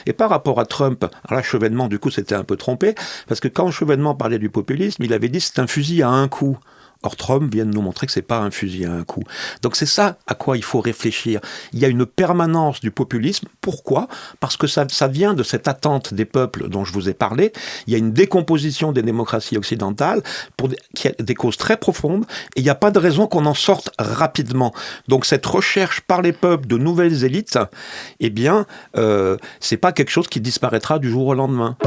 Et par rapport à Trump, alors là, Chevènement, du coup, s'était un peu trompé, parce que quand Chevènement parlait du populisme, il avait dit c'est un fusil à un coup. Or, Trump vient de nous montrer que c'est pas un fusil à un coup. Donc c'est ça à quoi il faut réfléchir. Il y a une permanence du populisme. Pourquoi ? Parce que ça vient de cette attente des peuples dont je vous ai parlé. Il y a une décomposition des démocraties occidentales qui a des causes très profondes et il n'y a pas de raison qu'on en sorte rapidement. Donc cette recherche par les peuples de nouvelles élites, eh bien, c'est pas quelque chose qui disparaîtra du jour au lendemain.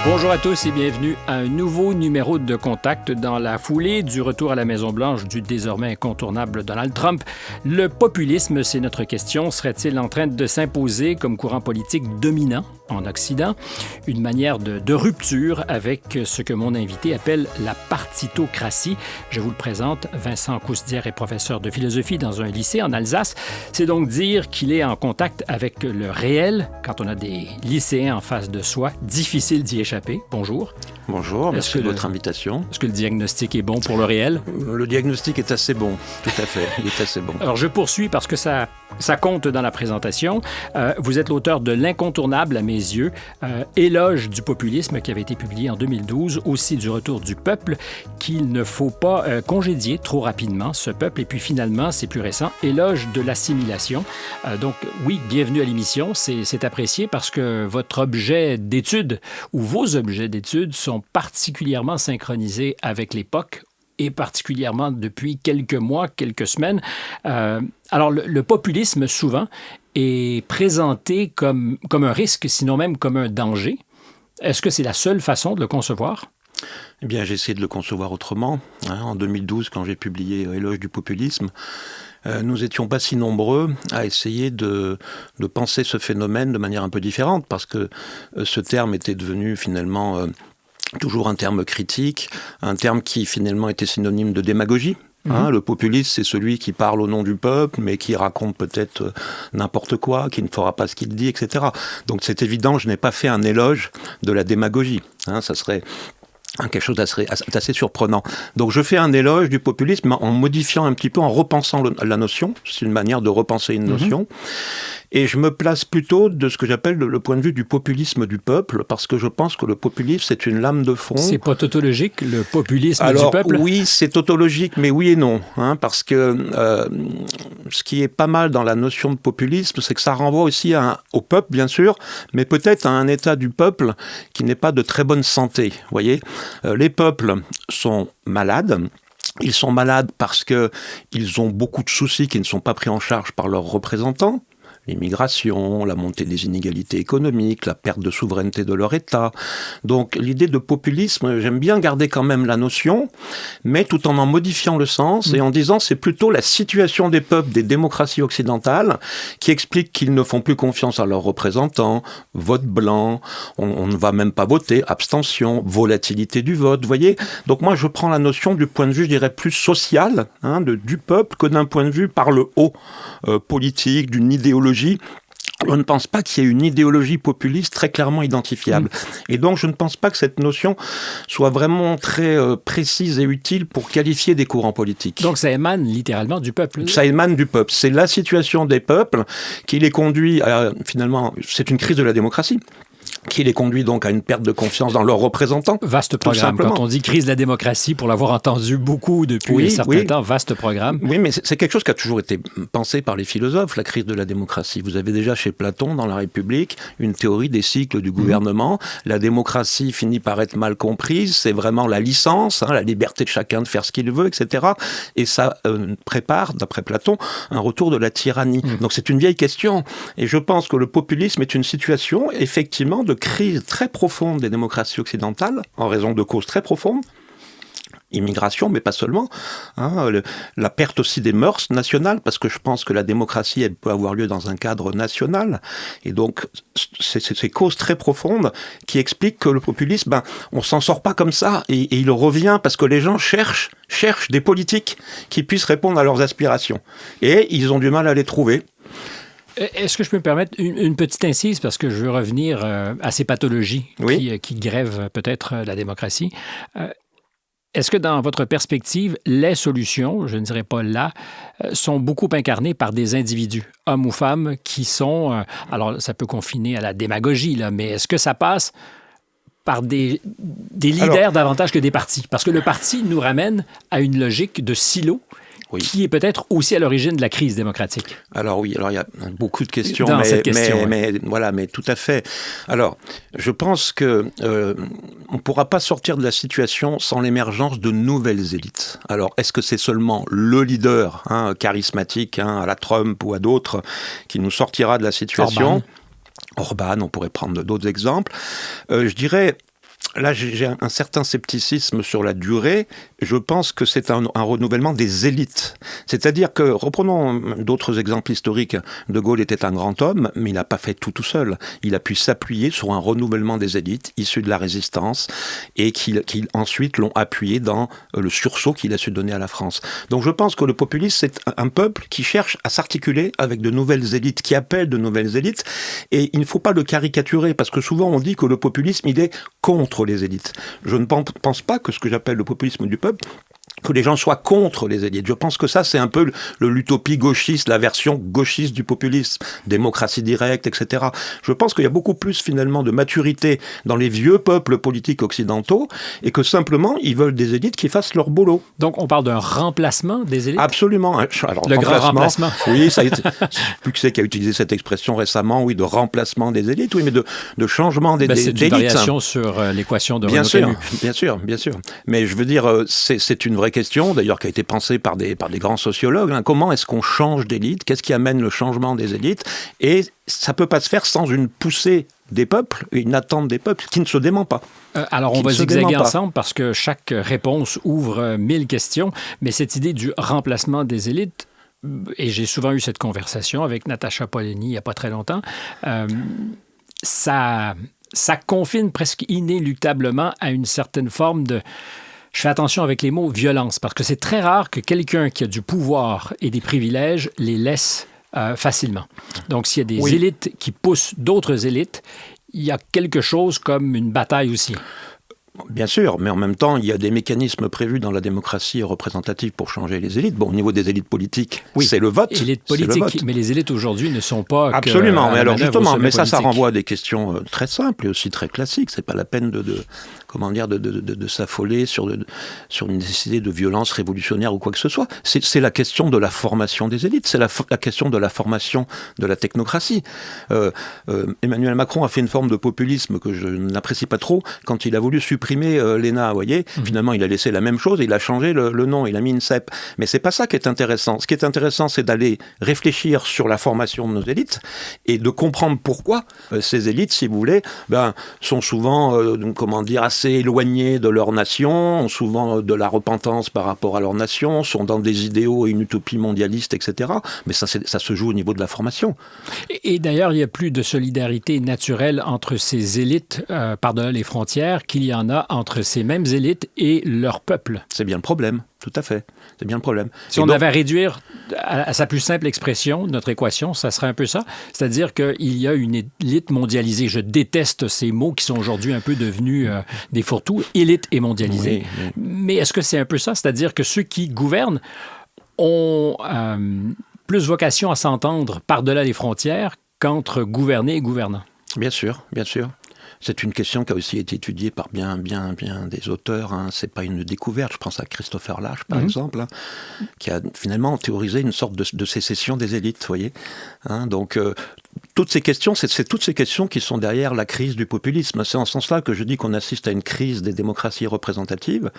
Bonjour à tous et bienvenue à un nouveau numéro de Contact dans la foulée du retour à la Maison-Blanche du désormais incontournable Donald Trump. Le populisme, c'est notre question. Serait-il en train de s'imposer comme courant politique dominant en Occident? Une manière de rupture avec ce que mon invité appelle la partitocratie. Je vous le présente, Vincent Cousdière est professeur de philosophie dans un lycée en Alsace. C'est donc dire qu'il est en contact avec le réel quand on a des lycéens en face de soi. Difficile d'y échapper. Bonjour. Bonjour, merci de votre invitation. Est-ce que le diagnostic est bon pour le réel? Le diagnostic est assez bon, tout à fait, il est assez bon. Alors je poursuis parce que ça compte dans la présentation. Vous êtes l'auteur de L'incontournable, à mes yeux, Éloge du populisme, qui avait été publié en 2012, aussi du retour du peuple, qu'il ne faut pas congédier trop rapidement, ce peuple. Et puis finalement, c'est plus récent, Éloge de l'assimilation. Donc oui, bienvenue à l'émission, c'est apprécié parce que votre objet d'étude ou vos objets d'étude sont particulièrement synchronisés avec l'époque et particulièrement depuis quelques mois, quelques semaines. Alors, le populisme, souvent, est présenté comme un risque, sinon même comme un danger. Est-ce que c'est la seule façon de le concevoir? Eh bien, j'ai essayé de le concevoir autrement. En 2012, quand j'ai publié Éloge du populisme, nous n'étions pas si nombreux à essayer de penser ce phénomène de manière un peu différente, parce que ce terme était devenu finalement toujours un terme critique, un terme qui finalement était synonyme de démagogie. Le populiste, c'est celui qui parle au nom du peuple, mais qui raconte peut-être n'importe quoi, qui ne fera pas ce qu'il dit, etc. Donc c'est évident, je n'ai pas fait un éloge de la démagogie. Ça serait quelque chose d'assez surprenant. Donc je fais un éloge du populisme en modifiant un petit peu, en repensant la notion. C'est une manière de repenser une notion. Et je me place plutôt de ce que j'appelle le point de vue du populisme du peuple, parce que je pense que le populisme, c'est une lame de fond. C'est pas tautologique, le populisme du peuple? Alors oui, c'est tautologique, mais oui et non. Parce que ce qui est pas mal dans la notion de populisme, c'est que ça renvoie aussi au peuple, bien sûr, mais peut-être à un état du peuple qui n'est pas de très bonne santé. Vous voyez, les peuples sont malades. Ils sont malades parce qu'ils ont beaucoup de soucis qui ne sont pas pris en charge par leurs représentants. L'immigration, la montée des inégalités économiques, la perte de souveraineté de leur État. Donc l'idée de populisme, j'aime bien garder quand même la notion, mais tout en modifiant le sens et en disant c'est plutôt la situation des peuples, des démocraties occidentales, qui explique qu'ils ne font plus confiance à leurs représentants, vote blanc, on ne va même pas voter, abstention, volatilité du vote, vous voyez. Donc moi je prends la notion du point de vue, je dirais, plus social du peuple que d'un point de vue par le haut, politique, d'une idéologie. Je ne pense pas qu'il y ait une idéologie populiste très clairement identifiable. Et donc, je ne pense pas que cette notion soit vraiment très précise et utile pour qualifier des courants politiques. Donc, ça émane littéralement du peuple. Ça émane du peuple. C'est la situation des peuples qui les conduit à, finalement, c'est une crise de la démocratie, qui les conduit donc à une perte de confiance dans leurs représentants. Vaste programme. Quand on dit crise de la démocratie, pour l'avoir entendu beaucoup depuis un certain temps, vaste programme. Oui, mais c'est quelque chose qui a toujours été pensé par les philosophes, la crise de la démocratie. Vous avez déjà chez Platon, dans La République, une théorie des cycles du gouvernement. La démocratie finit par être mal comprise, c'est vraiment la licence, la liberté de chacun de faire ce qu'il veut, etc. Et ça prépare, d'après Platon, un retour de la tyrannie. Donc c'est une vieille question. Et je pense que le populisme est une situation, effectivement, de crise très profonde des démocraties occidentales, en raison de causes très profondes. Immigration, mais pas seulement. La perte aussi des mœurs nationales, parce que je pense que la démocratie, elle peut avoir lieu dans un cadre national. Et donc, c'est ces causes très profondes qui expliquent que le populisme, on s'en sort pas comme ça. Et il revient parce que les gens cherchent des politiques qui puissent répondre à leurs aspirations. Et ils ont du mal à les trouver. Est-ce que je peux me permettre une petite incise, parce que je veux revenir à ces pathologies qui grèvent peut-être la démocratie. est-ce que dans votre perspective, les solutions, je ne dirais pas là, sont beaucoup incarnées par des individus, hommes ou femmes, qui sont... alors, ça peut confiner à la démagogie, là, mais est-ce que ça passe par des leaders davantage que des partis? Parce que le parti nous ramène à une logique de silo qui est peut-être aussi à l'origine de la crise démocratique. Alors oui, alors il y a beaucoup de questions, mais tout à fait. Alors, je pense que on ne pourra pas sortir de la situation sans l'émergence de nouvelles élites. Alors, est-ce que c'est seulement le leader charismatique, à la Trump ou à d'autres, qui nous sortira de la situation ? Orban, on pourrait prendre d'autres exemples. Je dirais... Là, j'ai un certain scepticisme sur la durée. Je pense que c'est un renouvellement des élites. C'est-à-dire que, reprenons d'autres exemples historiques, De Gaulle était un grand homme, mais il n'a pas fait tout seul. Il a pu s'appuyer sur un renouvellement des élites issues de la résistance et qui ensuite l'ont appuyé dans le sursaut qu'il a su donner à la France. Donc je pense que le populisme, c'est un peuple qui cherche à s'articuler avec de nouvelles élites, qui appelle de nouvelles élites. Et il ne faut pas le caricaturer, parce que souvent on dit que le populisme, il est contre les élites. Je ne pense pas que ce que j'appelle le populisme du peuple, que les gens soient contre les élites. Je pense que ça, c'est un peu l'utopie gauchiste, la version gauchiste du populisme, démocratie directe, etc. Je pense qu'il y a beaucoup plus, finalement, de maturité dans les vieux peuples politiques occidentaux et que, simplement, ils veulent des élites qui fassent leur boulot. Donc, on parle d'un remplacement des élites? Absolument. Alors, le grand remplacement. Oui, ça a été... Puxet qui a utilisé cette expression récemment, oui, de remplacement des élites, oui, mais de changement des élites. C'est une variation sur l'équation de Renaud Camus. Bien sûr. Mais je veux dire, c'est une vraie question, d'ailleurs, qui a été pensée par des grands sociologues. Comment est-ce qu'on change d'élite? Qu'est-ce qui amène le changement des élites? Et ça ne peut pas se faire sans une poussée des peuples, une attente des peuples qui ne se dément pas. Alors, on va zigzaguer ensemble parce que chaque réponse ouvre 1000 questions, mais cette idée du remplacement des élites, et j'ai souvent eu cette conversation avec Natacha Polony il n'y a pas très longtemps, ça confine presque inéluctablement à une certaine forme de... Je fais attention avec les mots « violence » parce que c'est très rare que quelqu'un qui a du pouvoir et des privilèges les laisse facilement. Donc, s'il y a des élites qui poussent d'autres élites, il y a quelque chose comme une bataille aussi. Bien sûr, mais en même temps, il y a des mécanismes prévus dans la démocratie représentative pour changer les élites. Bon, au niveau des élites politiques, c'est le vote. Élites politiques, mais les élites aujourd'hui ne sont pas... Absolument, mais alors justement, mais ça renvoie à des questions très simples et aussi très classiques. C'est pas la peine de s'affoler sur une nécessité de violence révolutionnaire ou quoi que ce soit. C'est la question de la formation des élites, c'est la question de la formation de la technocratie. Emmanuel Macron a fait une forme de populisme que je n'apprécie pas trop quand il a voulu supprimer l'ENA, vous voyez. Finalement, il a laissé la même chose, il a changé le nom, il a mis une CEP. Mais c'est pas ça qui est intéressant. Ce qui est intéressant, c'est d'aller réfléchir sur la formation de nos élites et de comprendre pourquoi ces élites, si vous voulez, sont souvent, assez éloignées de leur nation, ont souvent de la repentance par rapport à leur nation, sont dans des idéaux et une utopie mondialiste, etc. Mais ça se joue au niveau de la formation. Et d'ailleurs, il y a plus de solidarité naturelle entre ces élites par-delà les frontières qu'il y en a entre ces mêmes élites et leur peuple. C'est bien le problème, tout à fait. C'est bien le problème. Si on avait à réduire à sa plus simple expression, notre équation, ça serait un peu ça. C'est-à-dire qu'il y a une élite mondialisée. Je déteste ces mots qui sont aujourd'hui un peu devenus des fourre-tout, élite et mondialisée. Oui. Mais est-ce que c'est un peu ça? C'est-à-dire que ceux qui gouvernent ont plus vocation à s'entendre par-delà les frontières qu'entre gouverner et gouvernants. Bien sûr, bien sûr. C'est une question qui a aussi été étudiée par bien des auteurs. C'est pas une découverte. Je pense à Christopher Lasch, par exemple, qui a finalement théorisé une sorte de sécession des élites, vous voyez. Donc, toutes ces questions, c'est toutes ces questions qui sont derrière la crise du populisme. C'est en ce sens-là que je dis qu'on assiste à une crise des démocraties représentatives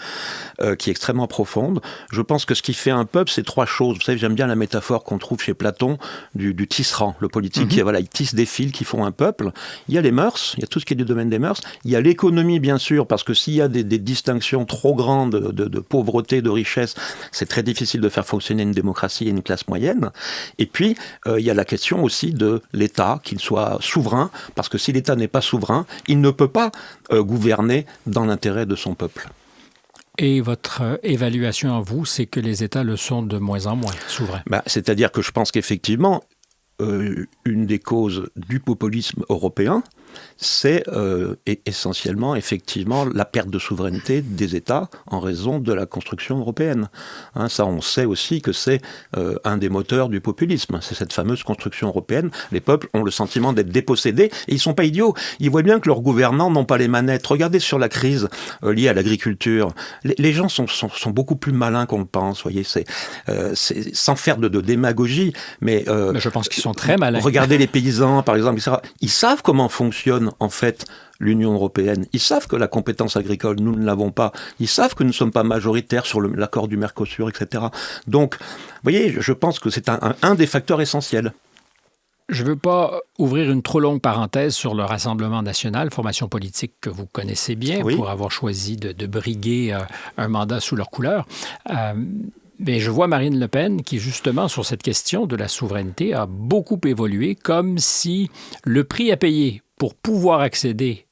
qui est extrêmement profonde. Je pense que ce qui fait un peuple, c'est trois choses. Vous savez, j'aime bien la métaphore qu'on trouve chez Platon du tisserand. Le politique, il tisse des fils qui font un peuple. Il y a les mœurs, il y a tout ce qui est du domaine des mœurs. Il y a l'économie, bien sûr, parce que s'il y a des distinctions trop grandes de pauvreté, de richesse, c'est très difficile de faire fonctionner une démocratie et une classe moyenne. Et puis, il y a la question aussi de l'État, qu'il soit souverain, parce que si l'État n'est pas souverain, il ne peut pas gouverner dans l'intérêt de son peuple. Et votre évaluation en vous, c'est que les États le sont de moins en moins souverains. C'est-à-dire que je pense qu'effectivement, une des causes du populisme européen, c'est essentiellement, effectivement, la perte de souveraineté des États en raison de la construction européenne. Hein, ça, on sait aussi que c'est un des moteurs du populisme. C'est cette fameuse construction européenne. Les peuples ont le sentiment d'être dépossédés et ils ne sont pas idiots. Ils voient bien que leurs gouvernants n'ont pas les manettes. Regardez sur la crise liée à l'agriculture. Les gens sont beaucoup plus malins qu'on le pense. Voyez, c'est sans faire de démagogie, mais je pense qu'ils sont très malins. Regardez les paysans, par exemple, etc. Ils savent comment fonctionne, en fait, l'Union européenne. Ils savent que la compétence agricole, nous ne l'avons pas. Ils savent que nous ne sommes pas majoritaires sur l'accord du Mercosur, etc. Donc, vous voyez, je pense que c'est un des facteurs essentiels. Je ne veux pas ouvrir une trop longue parenthèse sur le Rassemblement national, formation politique que vous connaissez bien, oui, pour avoir choisi de briguer un mandat sous leur couleur. Mais je vois Marine Le Pen qui, justement, sur cette question de la souveraineté, a beaucoup évolué, comme si le prix à payer pour pouvoir accéder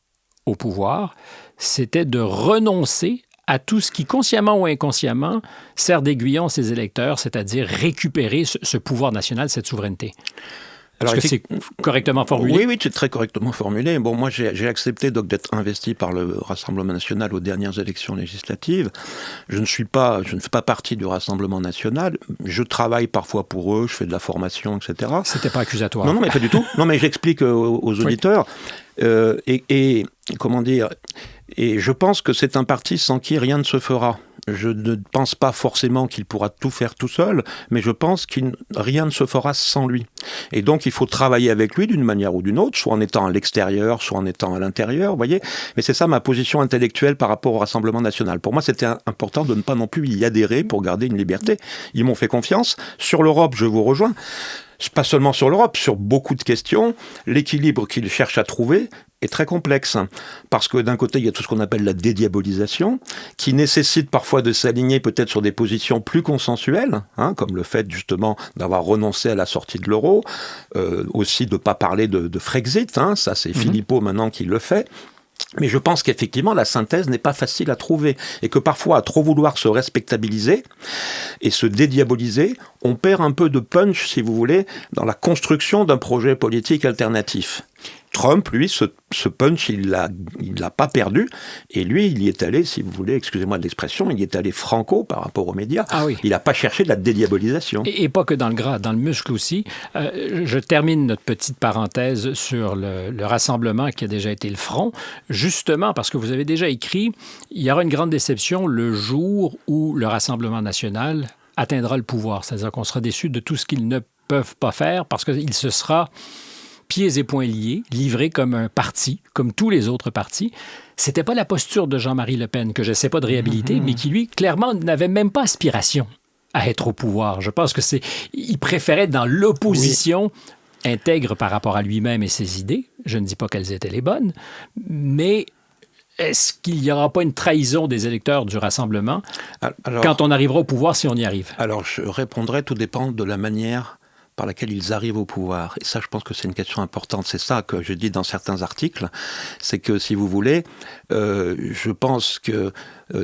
au pouvoir, c'était de renoncer à tout ce qui, consciemment ou inconsciemment, sert d'aiguillon à ses électeurs, c'est-à-dire récupérer ce pouvoir national, cette souveraineté. Est-ce que c'est correctement formulé? Oui, c'est très correctement formulé. Bon, moi, j'ai accepté donc d'être investi par le Rassemblement national aux dernières élections législatives. Je ne fais pas partie du Rassemblement national. Je travaille parfois pour eux, je fais de la formation, etc. C'était pas accusatoire. Non, mais pas du tout. Non, mais j'explique aux auditeurs. Oui. Comment dire? Et je pense que c'est un parti sans qui rien ne se fera. Je ne pense pas forcément qu'il pourra tout faire tout seul, mais je pense que rien ne se fera sans lui. Et donc, il faut travailler avec lui d'une manière ou d'une autre, soit en étant à l'extérieur, soit en étant à l'intérieur, vous voyez. Mais c'est ça ma position intellectuelle par rapport au Rassemblement national. Pour moi, c'était important de ne pas non plus y adhérer pour garder une liberté. Ils m'ont fait confiance. Sur l'Europe, je vous rejoins. Pas seulement sur l'Europe, sur beaucoup de questions, l'équilibre qu'ils cherchent à trouver est très complexe. Parce que d'un côté, il y a tout ce qu'on appelle la dédiabolisation, qui nécessite parfois de s'aligner peut-être sur des positions plus consensuelles, comme le fait justement d'avoir renoncé à la sortie de l'euro, aussi de ne pas parler de Frexit, ça c'est Philippot maintenant qui le fait. Mais je pense qu'effectivement, la synthèse n'est pas facile à trouver et que parfois, à trop vouloir se respectabiliser et se dédiaboliser, on perd un peu de punch, si vous voulez, dans la construction d'un projet politique alternatif. Trump, lui, ce punch, il l'a pas perdu. Et lui, il y est allé, si vous voulez, excusez-moi de l'expression, il y est allé franco par rapport aux médias. Ah oui. Il n'a pas cherché de la dédiabolisation. Et pas que dans le gras, dans le muscle aussi. Je termine notre petite parenthèse sur le rassemblement qui a déjà été le front, justement parce que vous avez déjà écrit, il y aura une grande déception le jour où le Rassemblement national atteindra le pouvoir. C'est-à-dire qu'on sera déçu de tout ce qu'ils ne peuvent pas faire parce qu'il se sera pieds et poings liés, livré comme un parti, comme tous les autres partis. C'était pas la posture de Jean-Marie Le Pen que j'essaie pas de réhabiliter, mais qui, lui, clairement, n'avait même pas aspiration à être au pouvoir. Je pense que il préférait dans l'opposition intègre par rapport à lui-même et ses idées. Je ne dis pas qu'elles étaient les bonnes, mais est-ce qu'il n'y aura pas une trahison des électeurs du Rassemblement quand on arrivera au pouvoir, si on y arrive? Alors, je répondrai, tout dépend de la manière par laquelle ils arrivent au pouvoir. Et ça, je pense que c'est une question importante. C'est ça que je dis dans certains articles. C'est que, si vous voulez, je pense que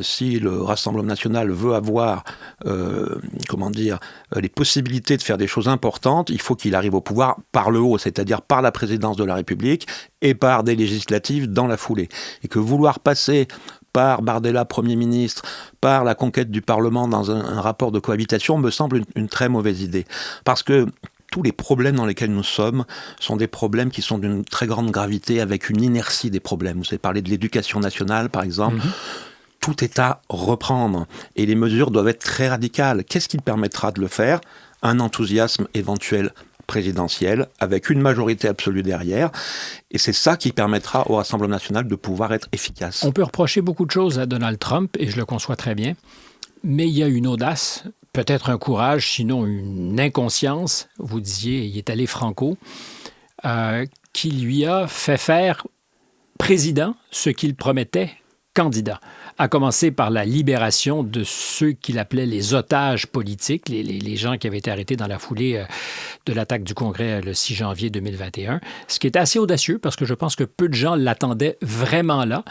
si le Rassemblement national veut avoir, les possibilités de faire des choses importantes, il faut qu'il arrive au pouvoir par le haut, c'est-à-dire par la présidence de la République et par des législatives dans la foulée. Et que vouloir passer par Bardella, Premier ministre, par la conquête du Parlement dans un rapport de cohabitation, me semble une très mauvaise idée. Parce que tous les problèmes dans lesquels nous sommes sont des problèmes qui sont d'une très grande gravité, avec une inertie des problèmes. Vous avez parlé de l'éducation nationale, par exemple. Tout est à reprendre. Et les mesures doivent être très radicales. Qu'est-ce qui permettra de le faire? Un enthousiasme éventuel présidentielle, avec une majorité absolue derrière. Et c'est ça qui permettra au Rassemblement national de pouvoir être efficace. On peut reprocher beaucoup de choses à Donald Trump, et je le conçois très bien, mais il y a une audace, peut-être un courage, sinon une inconscience, vous disiez, il est allé franco, qui lui a fait faire président ce qu'il promettait candidat, à commencer par la libération de ceux qu'il appelait les otages politiques, les gens qui avaient été arrêtés dans la foulée de l'attaque du Congrès le 6 janvier 2021, ce qui est assez audacieux parce que je pense que peu de gens l'attendaient vraiment là.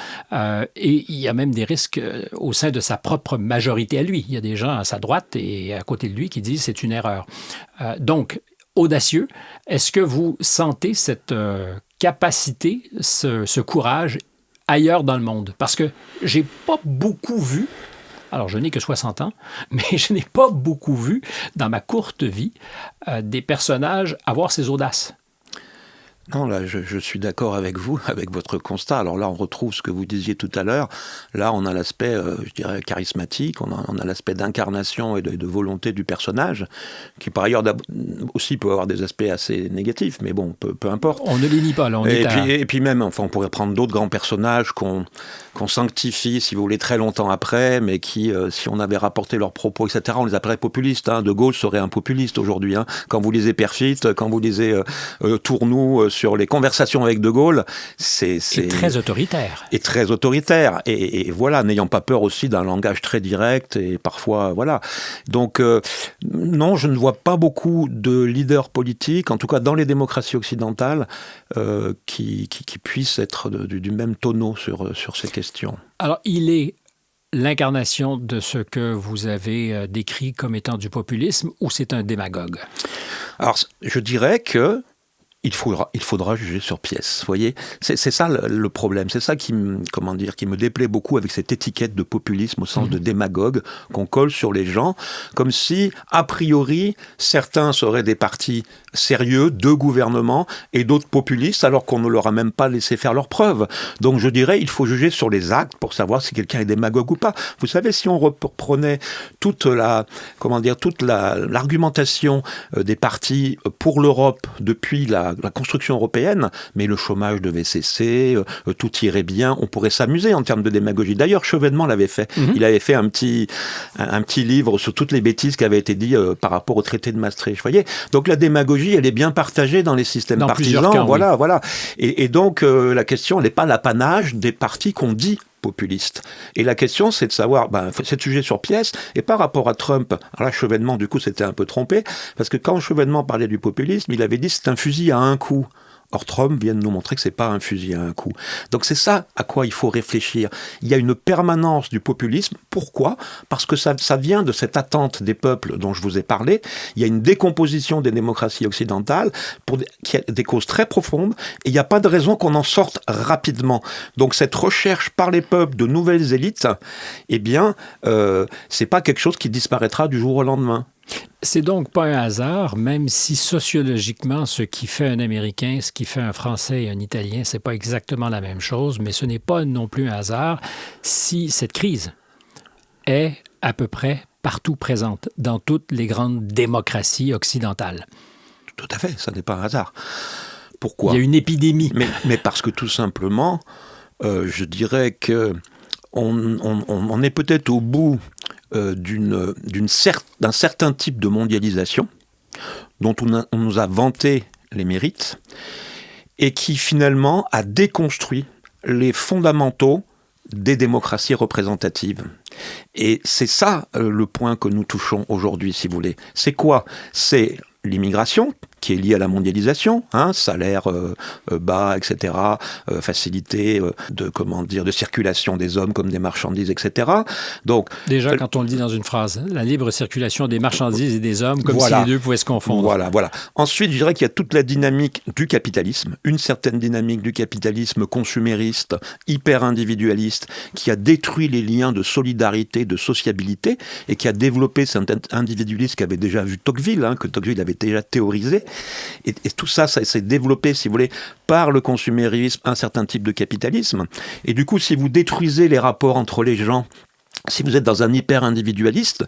Et il y a même des risques au sein de sa propre majorité à lui. Il y a des gens à sa droite et à côté de lui qui disent c'est une erreur. Donc, audacieux, est-ce que vous sentez cette capacité, ce courage ailleurs dans le monde? Parce que j'ai pas beaucoup vu, alors je n'ai que 60 ans, mais je n'ai pas beaucoup vu dans ma courte vie des personnages avoir ces audaces. Non, là, je suis d'accord avec vous, avec votre constat. Alors là, on retrouve ce que vous disiez tout à l'heure. Là, on a l'aspect, je dirais, charismatique, on a l'aspect d'incarnation et de volonté du personnage, qui par ailleurs aussi peut avoir des aspects assez négatifs, mais bon, peu importe. On ne les nie pas, là. Et puis même, enfin, on pourrait prendre d'autres grands personnages qu'on sanctifie, si vous voulez, très longtemps après, mais qui, si on avait rapporté leurs propos, etc., on les appellerait populistes. Hein. De Gaulle serait un populiste aujourd'hui. Hein. Quand vous lisez Perfit, quand vous lisez Tournou sur les conversations avec De Gaulle, c'est très autoritaire. Et très autoritaire. Et voilà, n'ayant pas peur aussi d'un langage très direct et parfois, voilà. Donc, non, je ne vois pas beaucoup de leaders politiques, en tout cas dans les démocraties occidentales, qui puissent être du même tonneau sur ces questions. Alors, il est l'incarnation de ce que vous avez décrit comme étant du populisme, ou c'est un démagogue? Alors, je dirais que il faudra juger sur pièce, vous voyez. C'est ça le problème. C'est ça qui me déplaît beaucoup avec cette étiquette de populisme au sens de démagogue qu'on colle sur les gens, comme si, a priori, certains seraient des partis sérieux, de gouvernement, et d'autres populistes, alors qu'on ne leur a même pas laissé faire leurs preuves. Donc je dirais, il faut juger sur les actes pour savoir si quelqu'un est démagogue ou pas. Vous savez, si on reprenait toute l'argumentation des partis pour l'Europe depuis la construction européenne, mais le chômage devait cesser, tout irait bien, on pourrait s'amuser en termes de démagogie. D'ailleurs, Chevènement l'avait fait. Il avait fait un petit livre sur toutes les bêtises qui avaient été dites par rapport au traité de Maastricht. Vous voyez ? Donc la démagogie, elle est bien partagée dans les systèmes partisans. Camps, voilà. Et donc, la question, elle n'est pas l'apanage des partis qu'on dit populistes. Et la question, c'est de savoir, c'est de juger sur pièce, et par rapport à Trump, alors là, Chevènement, du coup, s'était un peu trompé, parce que quand Chevènement parlait du populisme, il avait dit c'est un fusil à un coup. Or, Trump vient de nous montrer que c'est pas un fusil à un coup. Donc c'est ça à quoi il faut réfléchir. Il y a une permanence du populisme. Pourquoi ? Parce que ça vient de cette attente des peuples dont je vous ai parlé. Il y a une décomposition des démocraties occidentales qui a des causes très profondes, et il n'y a pas de raison qu'on en sorte rapidement. Donc cette recherche par les peuples de nouvelles élites, c'est pas quelque chose qui disparaîtra du jour au lendemain. C'est donc pas un hasard, même si sociologiquement, ce qui fait un Américain, ce qui fait un Français et un Italien, c'est pas exactement la même chose, mais ce n'est pas non plus un hasard si cette crise est à peu près partout présente, dans toutes les grandes démocraties occidentales. Tout à fait, ça n'est pas un hasard. Pourquoi ? Il y a une épidémie. Mais parce que tout simplement, je dirais que on est peut-être au bout d'un certain type de mondialisation dont on nous a vanté les mérites et qui finalement a déconstruit les fondamentaux des démocraties représentatives. Et c'est ça le point que nous touchons aujourd'hui, si vous voulez. C'est quoi ? C'est l'immigration, qui est liée à la mondialisation, salaire bas, etc., facilité de circulation des hommes comme des marchandises, etc. Donc, déjà, quand on le dit dans une phrase, la libre circulation des marchandises et des hommes, comme si les deux pouvaient se confondre. Voilà. Ensuite, je dirais qu'il y a toute la dynamique du capitalisme, une certaine dynamique du capitalisme consumériste, hyper individualiste, qui a détruit les liens de solidarité, de sociabilité, et qui a développé cet individualisme qu'avait déjà vu Tocqueville, que Tocqueville avait déjà théorisé. Et tout ça s'est développé, si vous voulez, par le consumérisme, un certain type de capitalisme. Et du coup, si vous détruisez les rapports entre les gens, si vous êtes dans un hyper-individualiste,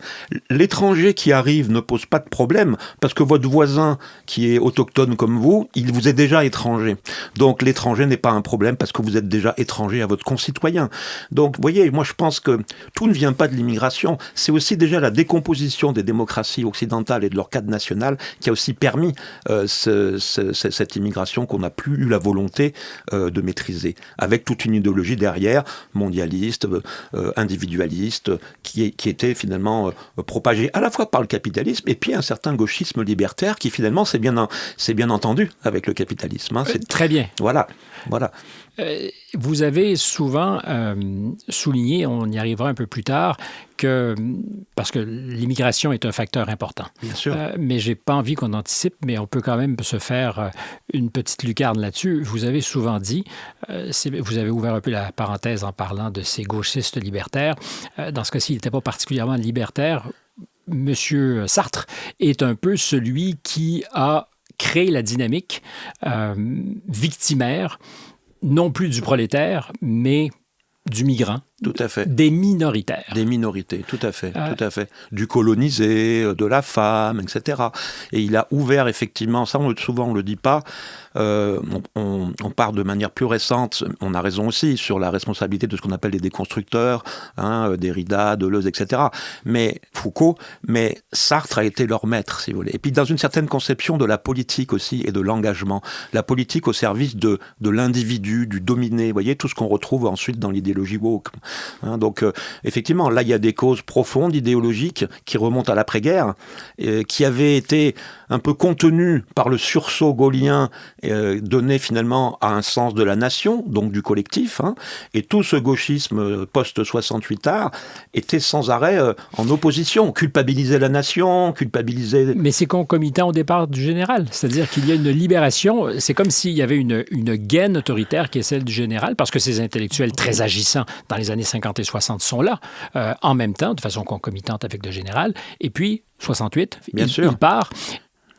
l'étranger qui arrive ne pose pas de problème, parce que votre voisin qui est autochtone comme vous, il vous est déjà étranger. Donc l'étranger n'est pas un problème, parce que vous êtes déjà étranger à votre concitoyen. Donc, vous voyez, moi je pense que tout ne vient pas de l'immigration, c'est aussi déjà la décomposition des démocraties occidentales et de leur cadre national qui a aussi permis cette immigration qu'on n'a plus eu la volonté de maîtriser, avec toute une idéologie derrière, mondialiste, individualiste, qui était finalement propagé à la fois par le capitalisme et puis un certain gauchisme libertaire qui finalement c'est bien entendu avec le capitalisme. C'est très bien. Voilà. Vous avez souvent souligné, on y arrivera un peu plus tard, parce que l'immigration est un facteur important. Bien sûr. Mais je n'ai pas envie qu'on anticipe, mais on peut quand même se faire une petite lucarne là-dessus. Vous avez souvent dit, vous avez ouvert un peu la parenthèse en parlant de ces gauchistes libertaires. Dans ce cas-ci, il n'était pas particulièrement libertaire. Monsieur Sartre est un peu celui qui a créé la dynamique victimaire, non plus du prolétaire, mais du migrant. Tout à fait. Des minoritaires. Des minorités, tout à fait, tout à fait. Du colonisé, de la femme, etc. Et il a ouvert effectivement, ça souvent on le dit pas, on part de manière plus récente, on a raison aussi, sur la responsabilité de ce qu'on appelle les déconstructeurs, Derrida, Deleuze, etc. Mais Foucault, mais Sartre a été leur maître, si vous voulez. Et puis dans une certaine conception de la politique aussi et de l'engagement. La politique au service de l'individu, du dominé, vous voyez, tout ce qu'on retrouve ensuite dans l'idéologie woke. Donc, effectivement, là, il y a des causes profondes, idéologiques, qui remontent à l'après-guerre, qui avaient été un peu contenues par le sursaut gaullien donné finalement à un sens de la nation, donc du collectif. Et tout ce gauchisme post-68 art était sans arrêt en opposition, culpabilisait la nation, culpabilisait... Mais c'est concomitant au départ du général, c'est-à-dire qu'il y a une libération, c'est comme s'il y avait une gaine autoritaire qui est celle du général, parce que ces intellectuels très agissants dans les années 50 et 60 sont là, en même temps, de façon concomitante avec le général. Et puis, 68, il part.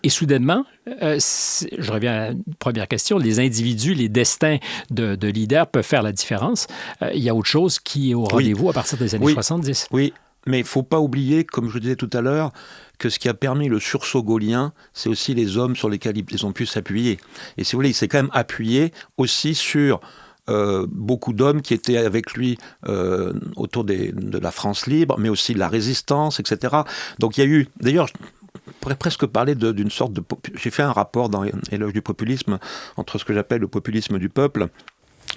Et soudainement, je reviens à la première question, les individus, les destins de leaders peuvent faire la différence. Il y a autre chose qui est au rendez-vous à partir des années 70. Oui, mais il ne faut pas oublier, comme je le disais tout à l'heure, que ce qui a permis le sursaut gaullien, c'est aussi les hommes sur lesquels ils ont pu s'appuyer. Et si vous voulez, il s'est quand même appuyé aussi sur... beaucoup d'hommes qui étaient avec lui autour de la France libre, mais aussi de la résistance, etc. Donc il y a eu, d'ailleurs, je pourrais presque parler d'une sorte de... J'ai fait un rapport dans Éloge du populisme entre ce que j'appelle le populisme du peuple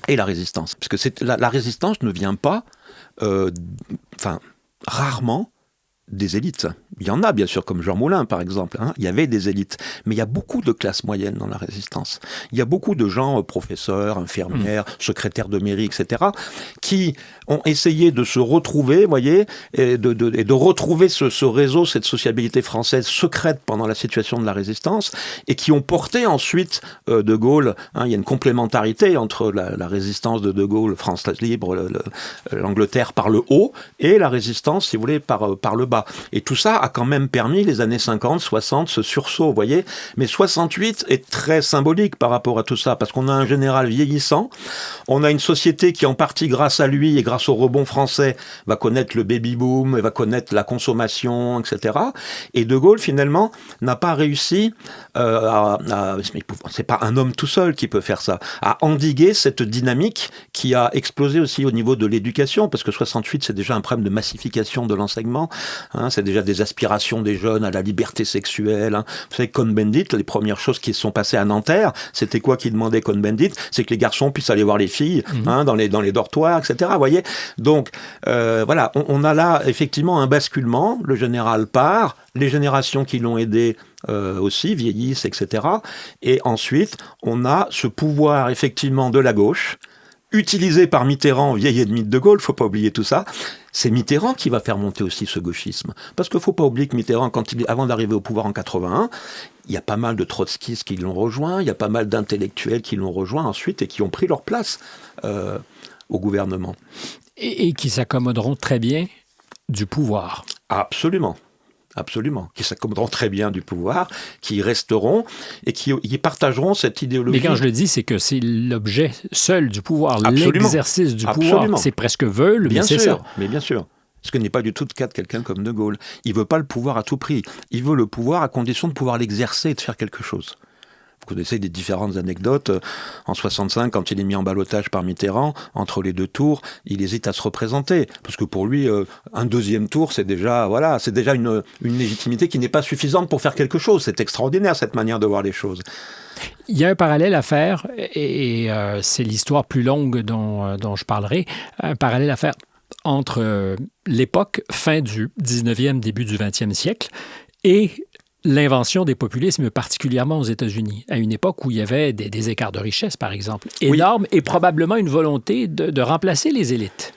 et la résistance. Parce que la résistance ne vient pas, rarement, des élites. Il y en a, bien sûr, comme Jean Moulin, par exemple. Il y avait des élites. Mais il y a beaucoup de classes moyennes dans la résistance. Il y a beaucoup de gens, professeurs, infirmières, secrétaires de mairie, etc., qui ont essayé de se retrouver, vous voyez, et de retrouver ce réseau, cette sociabilité française secrète pendant la situation de la résistance, et qui ont porté ensuite De Gaulle. Il y a une complémentarité entre la résistance de Gaulle, France libre, l'Angleterre par le haut, et la résistance, si vous voulez, par le bas. Et tout ça a quand même permis les années 50, 60, ce sursaut, vous voyez. Mais 68 est très symbolique par rapport à tout ça, parce qu'on a un général vieillissant, on a une société qui, en partie grâce à lui et grâce au rebond français, va connaître le baby-boom, va connaître la consommation, etc. Et De Gaulle, finalement, n'a pas réussi c'est pas un homme tout seul qui peut faire ça, à endiguer cette dynamique qui a explosé aussi au niveau de l'éducation, parce que 68, c'est déjà un problème de massification de l'enseignement. C'est déjà des aspirations des jeunes à la liberté sexuelle. Vous savez, Cohn-Bendit, les premières choses qui se sont passées à Nanterre, c'était quoi qui demandait Cohn-Bendit? C'est que les garçons puissent aller voir les filles dans les dortoirs, etc. Vous voyez. Donc, voilà, on a là effectivement un basculement. Le général part, les générations qui l'ont aidé aussi vieillissent, etc. Et ensuite, on a ce pouvoir effectivement de la gauche, utilisé par Mitterrand, vieil ennemi de Gaulle, il ne faut pas oublier tout ça. C'est Mitterrand qui va faire monter aussi ce gauchisme. Parce qu'il ne faut pas oublier que Mitterrand, avant d'arriver au pouvoir en 81, il y a pas mal de trotskistes qui l'ont rejoint, il y a pas mal d'intellectuels qui l'ont rejoint ensuite et qui ont pris leur place au gouvernement. Et qui s'accommoderont très bien du pouvoir. Absolument. Absolument, qui s'accommoderont très bien du pouvoir, qui resteront et qui partageront cette idéologie. Mais quand je le dis, c'est que c'est l'objet seul du pouvoir, l'exercice du pouvoir. C'est presque veule, mais c'est ça. Mais bien sûr. Ce qui n'est pas du tout le cas de quelqu'un comme De Gaulle. Il ne veut pas le pouvoir à tout prix. Il veut le pouvoir à condition de pouvoir l'exercer et de faire quelque chose. Vous connaissez des différentes anecdotes. En 65, quand il est mis en ballottage par Mitterrand, entre les deux tours, il hésite à se représenter. Parce que pour lui, un deuxième tour, c'est déjà une légitimité qui n'est pas suffisante pour faire quelque chose. C'est extraordinaire, cette manière de voir les choses. Il y a un parallèle à faire, et c'est l'histoire plus longue dont je parlerai, un parallèle à faire entre l'époque, fin du 19e, début du 20e siècle, et l'invention des populismes, particulièrement aux États-Unis, à une époque où il y avait des écarts de richesse, par exemple, énormes, et probablement une volonté de remplacer les élites.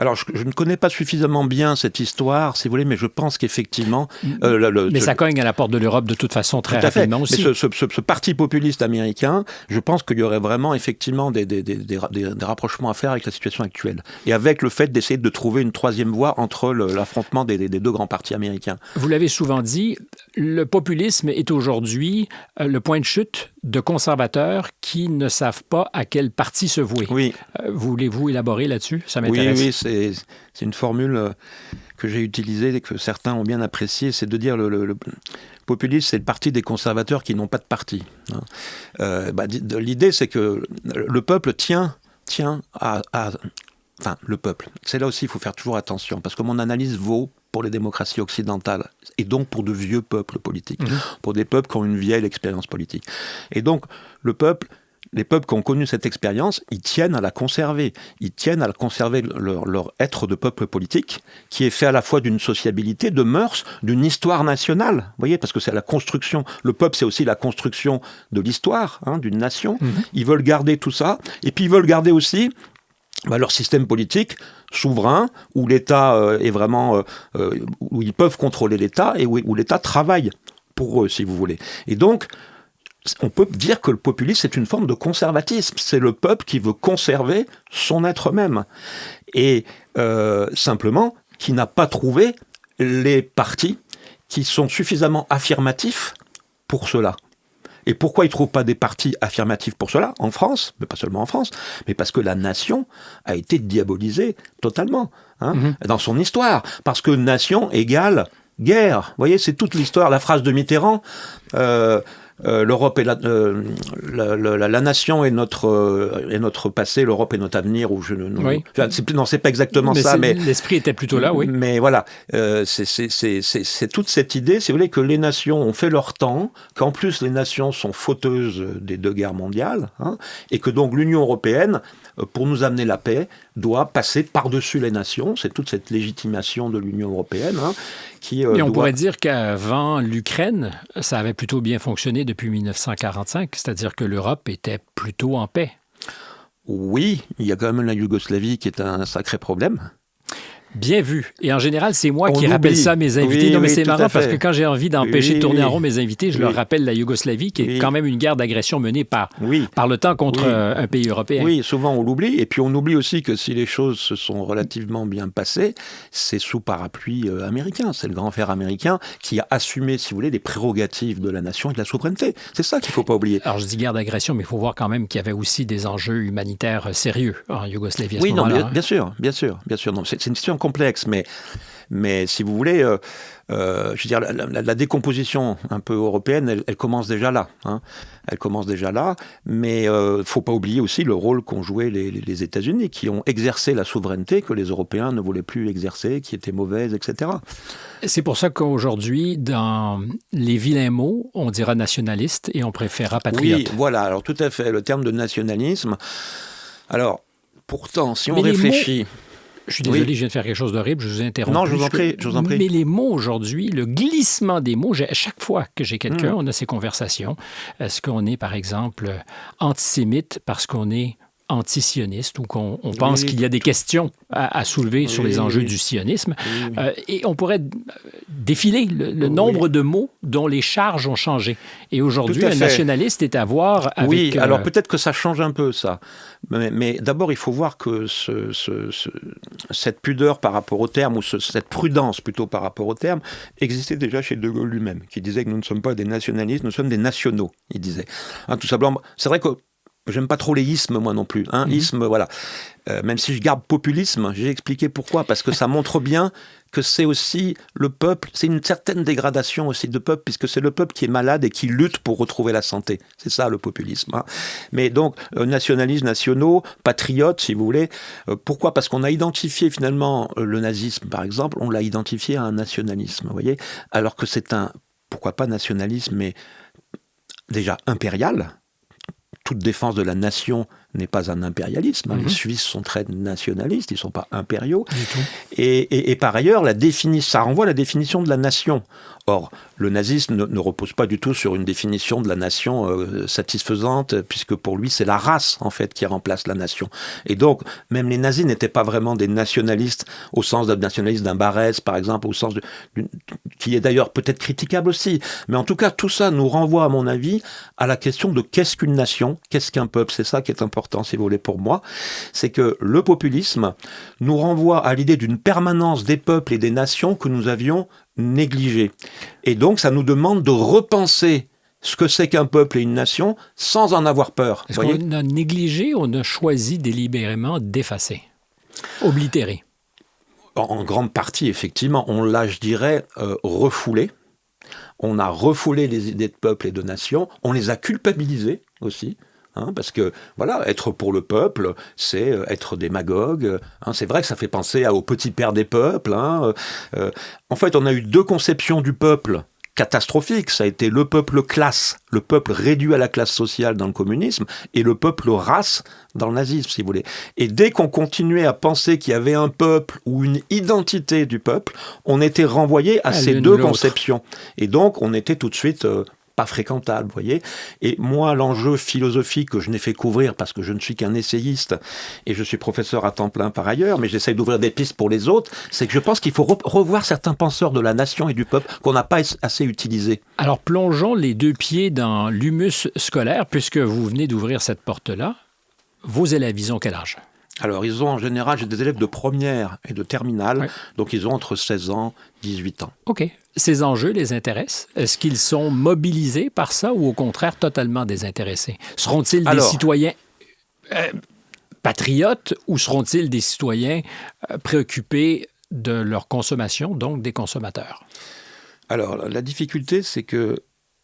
Alors, je ne connais pas suffisamment bien cette histoire, si vous voulez, mais je pense qu'effectivement... mais ça cogne à la porte de l'Europe de toute façon très rapidement aussi. Mais ce parti populiste américain, je pense qu'il y aurait vraiment effectivement des rapprochements à faire avec la situation actuelle. Et avec le fait d'essayer de trouver une troisième voie entre l'affrontement des deux grands partis américains. Vous l'avez souvent dit, le populisme est aujourd'hui le point de chute de conservateurs qui ne savent pas à quel parti se vouer. Oui. Voulez-vous élaborer là-dessus? Ça m'intéresse. Oui, c'est une formule que j'ai utilisée et que certains ont bien appréciée, c'est de dire le populisme, c'est le parti des conservateurs qui n'ont pas de parti. L'idée, c'est que le peuple tient à enfin, le peuple. C'est là aussi, il faut faire toujours attention, parce que mon analyse vaut pour les démocraties occidentales, et donc pour de vieux peuples politiques, pour des peuples qui ont une vieille expérience politique. Et donc, les peuples qui ont connu cette expérience, ils tiennent à la conserver. Ils tiennent à conserver leur être de peuple politique, qui est fait à la fois d'une sociabilité, de mœurs, d'une histoire nationale. Vous voyez, parce que c'est la construction. Le peuple, c'est aussi la construction de l'histoire, d'une nation. Ils veulent garder tout ça. Et puis, ils veulent garder aussi leur système politique souverain, où l'État est vraiment... où ils peuvent contrôler l'État et où l'État travaille pour eux, si vous voulez. Et donc, on peut dire que le populisme, c'est une forme de conservatisme. C'est le peuple qui veut conserver son être même. Et simplement, qui n'a pas trouvé les partis qui sont suffisamment affirmatifs pour cela. Et pourquoi ils ne trouvent pas des partis affirmatifs pour cela en France, mais pas seulement en France, mais parce que la nation a été diabolisée totalement dans son histoire. Parce que nation égale guerre. Vous voyez, c'est toute l'histoire, la phrase de Mitterrand. L'Europe est la nation est notre passé, l'Europe est notre avenir. Oui. C'est pas exactement ça, mais l'esprit était plutôt là, oui. Mais voilà, c'est toute cette idée, si vous voulez, que les nations ont fait leur temps, qu'en plus les nations sont fauteuses des deux guerres mondiales, et que donc l'Union européenne, pour nous amener la paix, doit passer par-dessus les nations. C'est toute cette légitimation de l'Union européenne qui Et on pourrait dire qu'avant l'Ukraine, ça avait plutôt bien fonctionné depuis 1945, c'est-à-dire que l'Europe était plutôt en paix. Oui, il y a quand même la Yougoslavie qui est un sacré problème. Bien vu. Et en général, c'est moi qui rappelle ça à mes invités. Oui, non, mais c'est marrant parce que quand j'ai envie d'empêcher de tourner en rond mes invités, je leur Oui. rappelle la Yougoslavie, qui est quand même une guerre d'agression menée par le temps contre un pays européen. Oui, souvent on l'oublie. Et puis on oublie aussi que si les choses se sont relativement bien passées, c'est sous parapluie américain. C'est le grand frère américain qui a assumé, si vous voulez, les prérogatives de la nation et de la souveraineté. C'est ça qu'il ne faut pas oublier. Alors je dis guerre d'agression, mais il faut voir quand même qu'il y avait aussi des enjeux humanitaires sérieux en Yougoslavie à ce moment-là. Bien sûr. Non, c'est une question complexe, mais si vous voulez, je veux dire, la décomposition un peu européenne, elle commence déjà là. Elle commence déjà là, mais il ne faut pas oublier aussi le rôle qu'ont joué les États-Unis, qui ont exercé la souveraineté que les Européens ne voulaient plus exercer, qui était mauvaise, etc. C'est pour ça qu'aujourd'hui, dans les vilains mots, on dira nationaliste et on préférera patriote. Oui, voilà, alors tout à fait, le terme de nationalisme. Alors, pourtant, si on réfléchit... Je suis désolé, je viens de faire quelque chose d'horrible, je vous interromps. Non, je vous en prie. Mais les mots aujourd'hui, le glissement des mots, à chaque fois que j'ai quelqu'un, on a ces conversations. Est-ce qu'on est, par exemple, antisémite parce qu'on est anti-sioniste ou qu'on pense qu'il y a des questions à soulever sur les enjeux du sionisme. Et on pourrait défiler le nombre de mots dont les charges ont changé. Et aujourd'hui, un nationaliste est à voir avec... Oui, alors peut-être que ça change un peu, ça. Mais d'abord, il faut voir que cette pudeur par rapport au terme, ou cette prudence plutôt par rapport au terme, existait déjà chez De Gaulle lui-même, qui disait que nous ne sommes pas des nationalistes, nous sommes des nationaux, il disait. Tout simplement, c'est vrai que j'aime pas trop les ismes, moi non plus. Isme, voilà. Même si je garde populisme, j'ai expliqué pourquoi. Parce que ça montre bien que c'est aussi le peuple, c'est une certaine dégradation aussi de peuple, puisque c'est le peuple qui est malade et qui lutte pour retrouver la santé. C'est ça le populisme. Mais donc, nationalistes, nationaux, patriotes, si vous voulez. Pourquoi ? Parce qu'on a identifié finalement le nazisme, par exemple, on l'a identifié à un nationalisme, vous voyez ? Alors que c'est pourquoi pas nationalisme, mais déjà impérial. Toute défense de la nation n'est pas un impérialisme. Les Suisses sont très nationalistes, ils ne sont pas impériaux. Du tout. Et par ailleurs, ça renvoie à la définition de la nation. Or, le nazisme ne repose pas du tout sur une définition de la nation satisfaisante, puisque pour lui, c'est la race, en fait, qui remplace la nation. Et donc, même les nazis n'étaient pas vraiment des nationalistes, au sens d'un nationaliste d'un Barès, par exemple, au sens qui est d'ailleurs peut-être critiquable aussi. Mais en tout cas, tout ça nous renvoie, à mon avis, à la question de qu'est-ce qu'une nation, qu'est-ce qu'un peuple. C'est ça qui est important, si vous voulez, pour moi. C'est que le populisme nous renvoie à l'idée d'une permanence des peuples et des nations que nous avions négligées. Et donc, ça nous demande de repenser ce que c'est qu'un peuple et une nation sans en avoir peur. Est-ce qu'on a négligé ou on a choisi délibérément d'effacer, oblitérer? En grande partie, effectivement, on l'a, je dirais, refoulé. On a refoulé les idées de peuple et de nation. On les a culpabilisées aussi. Parce que, voilà, être pour le peuple, c'est être démagogue. C'est vrai que ça fait penser au petit père des peuples. En fait, on a eu deux conceptions du peuple catastrophiques. Ça a été le peuple classe, le peuple réduit à la classe sociale dans le communisme, et le peuple race dans le nazisme, si vous voulez. Et dès qu'on continuait à penser qu'il y avait un peuple ou une identité du peuple, on était renvoyé à ces deux conceptions. Et donc, on était tout de suite... pas fréquentable, vous voyez. Et moi, l'enjeu philosophique que je n'ai fait couvrir parce que je ne suis qu'un essayiste et je suis professeur à temps plein par ailleurs, mais j'essaie d'ouvrir des pistes pour les autres, c'est que je pense qu'il faut revoir certains penseurs de la nation et du peuple qu'on n'a pas assez utilisés. Alors, plongeons les deux pieds dans l'humus scolaire, puisque vous venez d'ouvrir cette porte-là. Vos élèves, ils ont quel âge? Alors, ils ont en général, j'ai des élèves de première et de terminale, donc ils ont entre 16 ans, 18 ans. OK. Ces enjeux les intéressent? Est-ce qu'ils sont mobilisés par ça ou au contraire totalement désintéressés? Seront-ils des citoyens patriotes ou seront-ils des citoyens préoccupés de leur consommation, donc des consommateurs? Alors, la difficulté, c'est que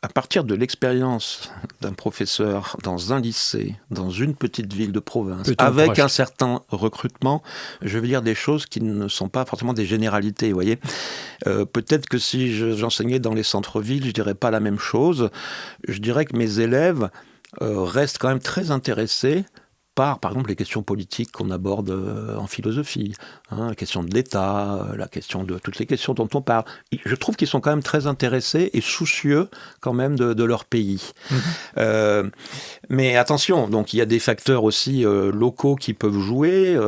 à partir de l'expérience d'un professeur dans un lycée, dans une petite ville de province, avec un certain recrutement, je veux dire des choses qui ne sont pas forcément des généralités, vous voyez. Peut-être que si j'enseignais dans les centres-villes, je dirais pas la même chose. Je dirais que mes élèves restent quand même très intéressés par exemple, les questions politiques qu'on aborde en philosophie, la question de l'État, la question de toutes les questions dont on parle. Je trouve qu'ils sont quand même très intéressés et soucieux quand même de leur pays. Mais attention, donc il y a des facteurs aussi locaux qui peuvent jouer.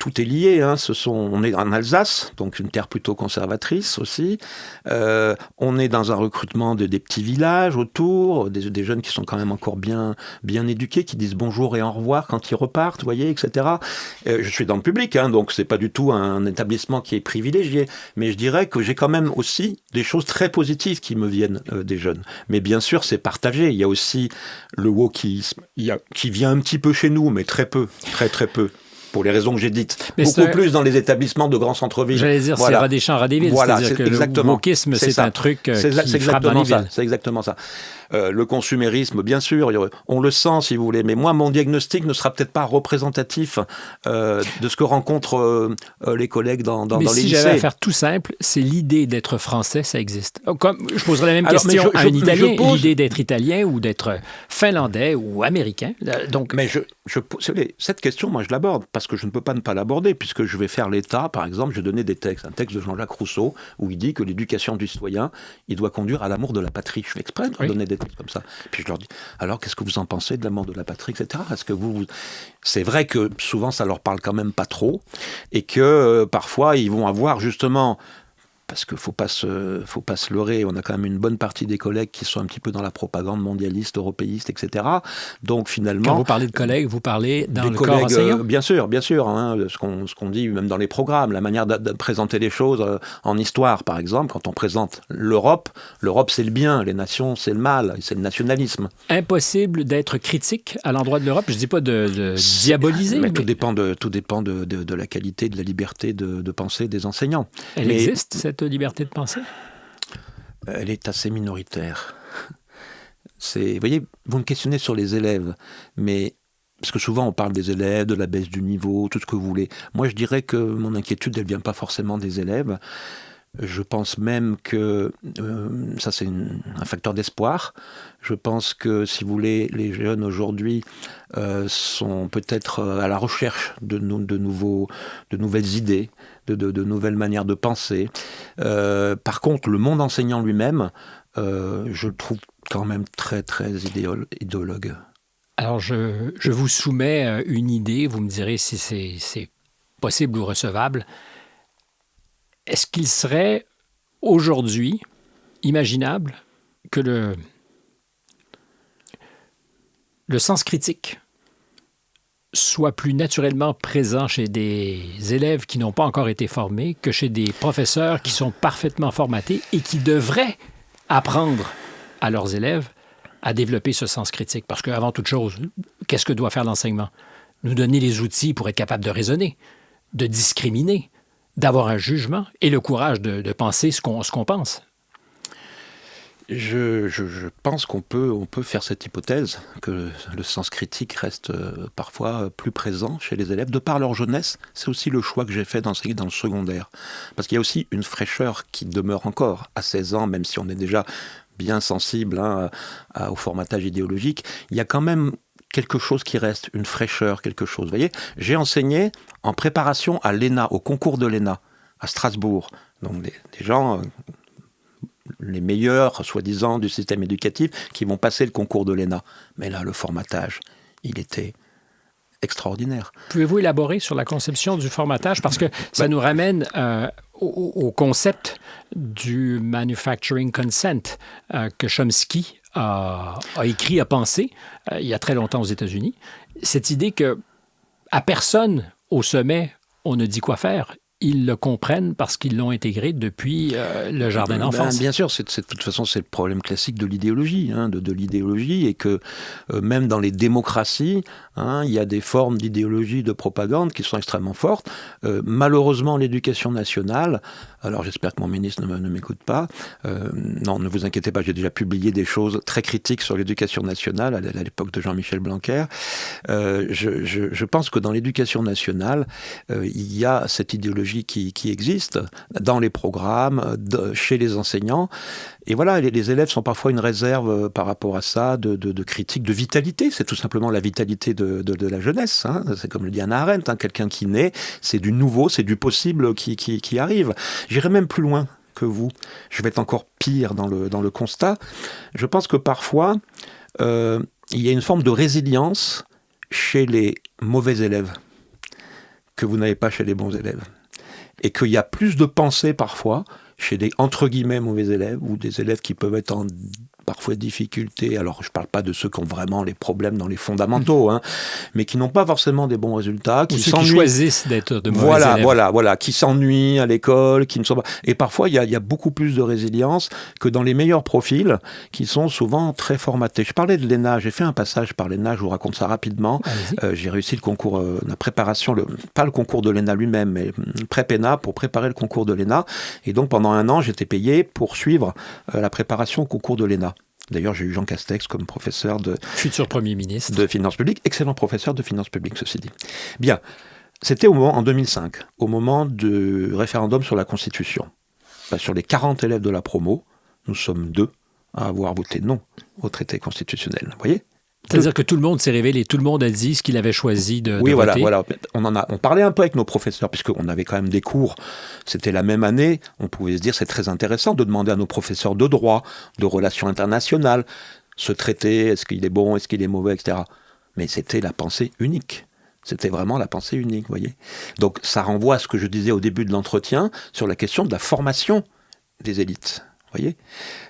Tout est lié. On est en Alsace, donc une terre plutôt conservatrice aussi. On est dans un recrutement des petits villages autour, des jeunes qui sont quand même encore bien éduqués, qui disent bonjour et au revoir quand ils repartent, vous voyez, etc. Je suis dans le public, donc c'est pas du tout un établissement qui est privilégié, mais je dirais que j'ai quand même aussi des choses très positives qui me viennent des jeunes. Mais bien sûr, c'est partagé. Il y a aussi le wokisme, qui vient un petit peu chez nous, mais très peu, très peu. Pour les raisons que j'ai dites. Mais beaucoup plus dans les établissements de grands centres-villes. J'allais dire, c'est ras des champs, ras des villes. Voilà, c'est-à-dire que le wokisme, c'est un truc qui frappe dans les villes. C'est exactement ça. Le consumérisme, bien sûr, on le sent, si vous voulez. Mais moi, mon diagnostic ne sera peut-être pas représentatif de ce que rencontrent les collègues dans les lycées. Mais si j'avais à faire tout simple, c'est l'idée d'être français, ça existe. Comme je poserais la même question à un Italien, l'idée d'être italien ou d'être finlandais ou américain. Donc... Mais cette question, moi, je l'aborde parce que je ne peux pas ne pas l'aborder, puisque je vais faire l'État, par exemple, je vais donner des textes. Un texte de Jean-Jacques Rousseau, où il dit que l'éducation du citoyen, il doit conduire à l'amour de la patrie. Je fais exprès de donner des textes comme ça. Puis je leur dis, alors qu'est-ce que vous en pensez de l'amour de la patrie, etc. Est-ce que c'est vrai que souvent, ça leur parle quand même pas trop, et que parfois, ils vont avoir justement... Parce qu'il ne faut pas se leurrer, on a quand même une bonne partie des collègues qui sont un petit peu dans la propagande mondialiste, européiste, etc. Donc finalement... Quand vous parlez de collègues, vous parlez dans le corps enseignant ? Bien sûr, ce qu'on dit même dans les programmes, la manière de présenter les choses en histoire, par exemple, quand on présente l'Europe c'est le bien, les nations c'est le mal, c'est le nationalisme. Impossible d'être critique à l'endroit de l'Europe, je ne dis pas de diaboliser. Mais tout dépend de la qualité, de la liberté de pensée des enseignants. Elle existe, cette liberté de penser? Elle est assez minoritaire. Vous voyez, vous me questionnez sur les élèves, mais parce que souvent on parle des élèves, de la baisse du niveau, tout ce que vous voulez. Moi, je dirais que mon inquiétude, elle ne vient pas forcément des élèves. Je pense même que ça, c'est un facteur d'espoir. Je pense que, si vous voulez, les jeunes aujourd'hui sont peut-être à la recherche de nouvelles idées, de nouvelles manières de penser. Par contre, le monde enseignant lui-même, je le trouve quand même très, très idéologue. Alors, je vous soumets une idée, vous me direz si c'est possible ou recevable. Est-ce qu'il serait aujourd'hui imaginable que le sens critique soit plus naturellement présent chez des élèves qui n'ont pas encore été formés que chez des professeurs qui sont parfaitement formatés et qui devraient apprendre à leurs élèves à développer ce sens critique? Parce qu'avant toute chose, qu'est-ce que doit faire l'enseignement? Nous donner les outils pour être capable de raisonner, de discriminer, d'avoir un jugement et le courage de penser ce qu'on pense. Je pense qu'on peut faire cette hypothèse, que le sens critique reste parfois plus présent chez les élèves, de par leur jeunesse. C'est aussi le choix que j'ai fait d'enseigner dans le secondaire. Parce qu'il y a aussi une fraîcheur qui demeure encore à 16 ans, même si on est déjà bien sensible au formatage idéologique. Il y a quand même quelque chose qui reste, une fraîcheur, quelque chose. Vous voyez, j'ai enseigné en préparation à l'ENA, au concours de l'ENA, à Strasbourg. Donc des gens... les meilleurs, soi-disant, du système éducatif, qui vont passer le concours de l'ENA. Mais là, le formatage, il était extraordinaire. Pouvez-vous élaborer sur la conception du formatage? Parce que ça nous ramène au concept du manufacturing consent que Chomsky a écrit, a pensé, il y a très longtemps aux États-Unis. Cette idée que à personne au sommet, on ne dit quoi faire. Ils le comprennent parce qu'ils l'ont intégré depuis le jardin d'enfance. Bien sûr, de toute façon, c'est le problème classique de l'idéologie, de l'idéologie, et que même dans les démocraties, il y a des formes d'idéologie, de propagande qui sont extrêmement fortes. Malheureusement, l'éducation nationale, alors j'espère que mon ministre ne m'écoute pas, non, ne vous inquiétez pas, j'ai déjà publié des choses très critiques sur l'éducation nationale à l'époque de Jean-Michel Blanquer. Je pense que dans l'éducation nationale, il y a cette idéologie qui existe dans les programmes, chez les enseignants. Et voilà, les élèves sont parfois une réserve par rapport à ça, de critique, de vitalité. C'est tout simplement la vitalité de la jeunesse. C'est comme le dit Hannah Arendt, quelqu'un qui naît, c'est du nouveau, c'est du possible qui arrive. J'irai même plus loin que vous. Je vais être encore pire dans le constat. Je pense que parfois, il y a une forme de résilience chez les mauvais élèves que vous n'avez pas chez les bons élèves. Et qu'il y a plus de pensée parfois chez des, entre guillemets, mauvais élèves, ou des élèves qui peuvent être en parfois difficulté. Alors, je ne parle pas de ceux qui ont vraiment les problèmes dans les fondamentaux, mais qui n'ont pas forcément des bons résultats, qui s'ennuient. Qui choisissent d'être de mauvais élèves. Voilà, qui s'ennuient à l'école, qui ne sont pas... Et parfois, il y a beaucoup plus de résilience que dans les meilleurs profils, qui sont souvent très formatés. Je parlais de l'ENA, j'ai fait un passage par l'ENA, je vous raconte ça rapidement. J'ai réussi le concours, la préparation, pas le concours de l'ENA lui-même, mais pré-ENA, pour préparer le concours de l'ENA. Et donc, pendant un an, j'étais payé pour suivre la préparation au concours de l'ENA. D'ailleurs, j'ai eu Jean Castex comme professeur futur Premier ministre de finances publiques, excellent professeur de finances publiques, ceci dit. Bien, c'était en 2005, au moment du référendum sur la Constitution. Sur les 40 élèves de la promo, nous sommes 2 à avoir voté non au traité constitutionnel. Vous voyez ? C'est-à-dire que tout le monde s'est révélé, tout le monde a dit ce qu'il avait choisi de voter. Oui, voilà. On parlait un peu avec nos professeurs, puisqu'on avait quand même des cours. C'était la même année. On pouvait se dire, c'est très intéressant de demander à nos professeurs de droit, de relations internationales, ce traité, est-ce qu'il est bon, est-ce qu'il est mauvais, etc. Mais c'était la pensée unique. C'était vraiment la pensée unique, vous voyez. Donc ça renvoie à ce que je disais au début de l'entretien sur la question de la formation des élites. Voyez,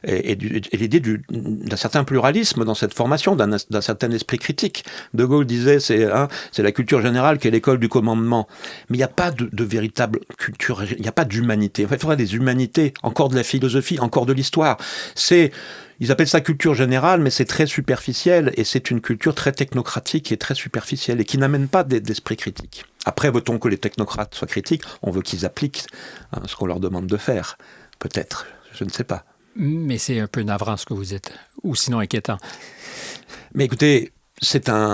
et l'idée d'un certain pluralisme dans cette formation, d'un certain esprit critique. De Gaulle disait, c'est la culture générale qui est l'école du commandement. Mais il n'y a pas de véritable culture, il n'y a pas d'humanité. En fait, il faudrait des humanités, encore de la philosophie, encore de l'histoire. Ils appellent ça culture générale, mais c'est très superficiel, et c'est une culture très technocratique et très superficielle, et qui n'amène pas d'esprit critique. Après, veut-on que les technocrates soient critiques? On veut qu'ils appliquent ce qu'on leur demande de faire, peut-être. Je ne sais pas. Mais c'est un peu navrant ce que vous dites, ou sinon inquiétant. Mais écoutez,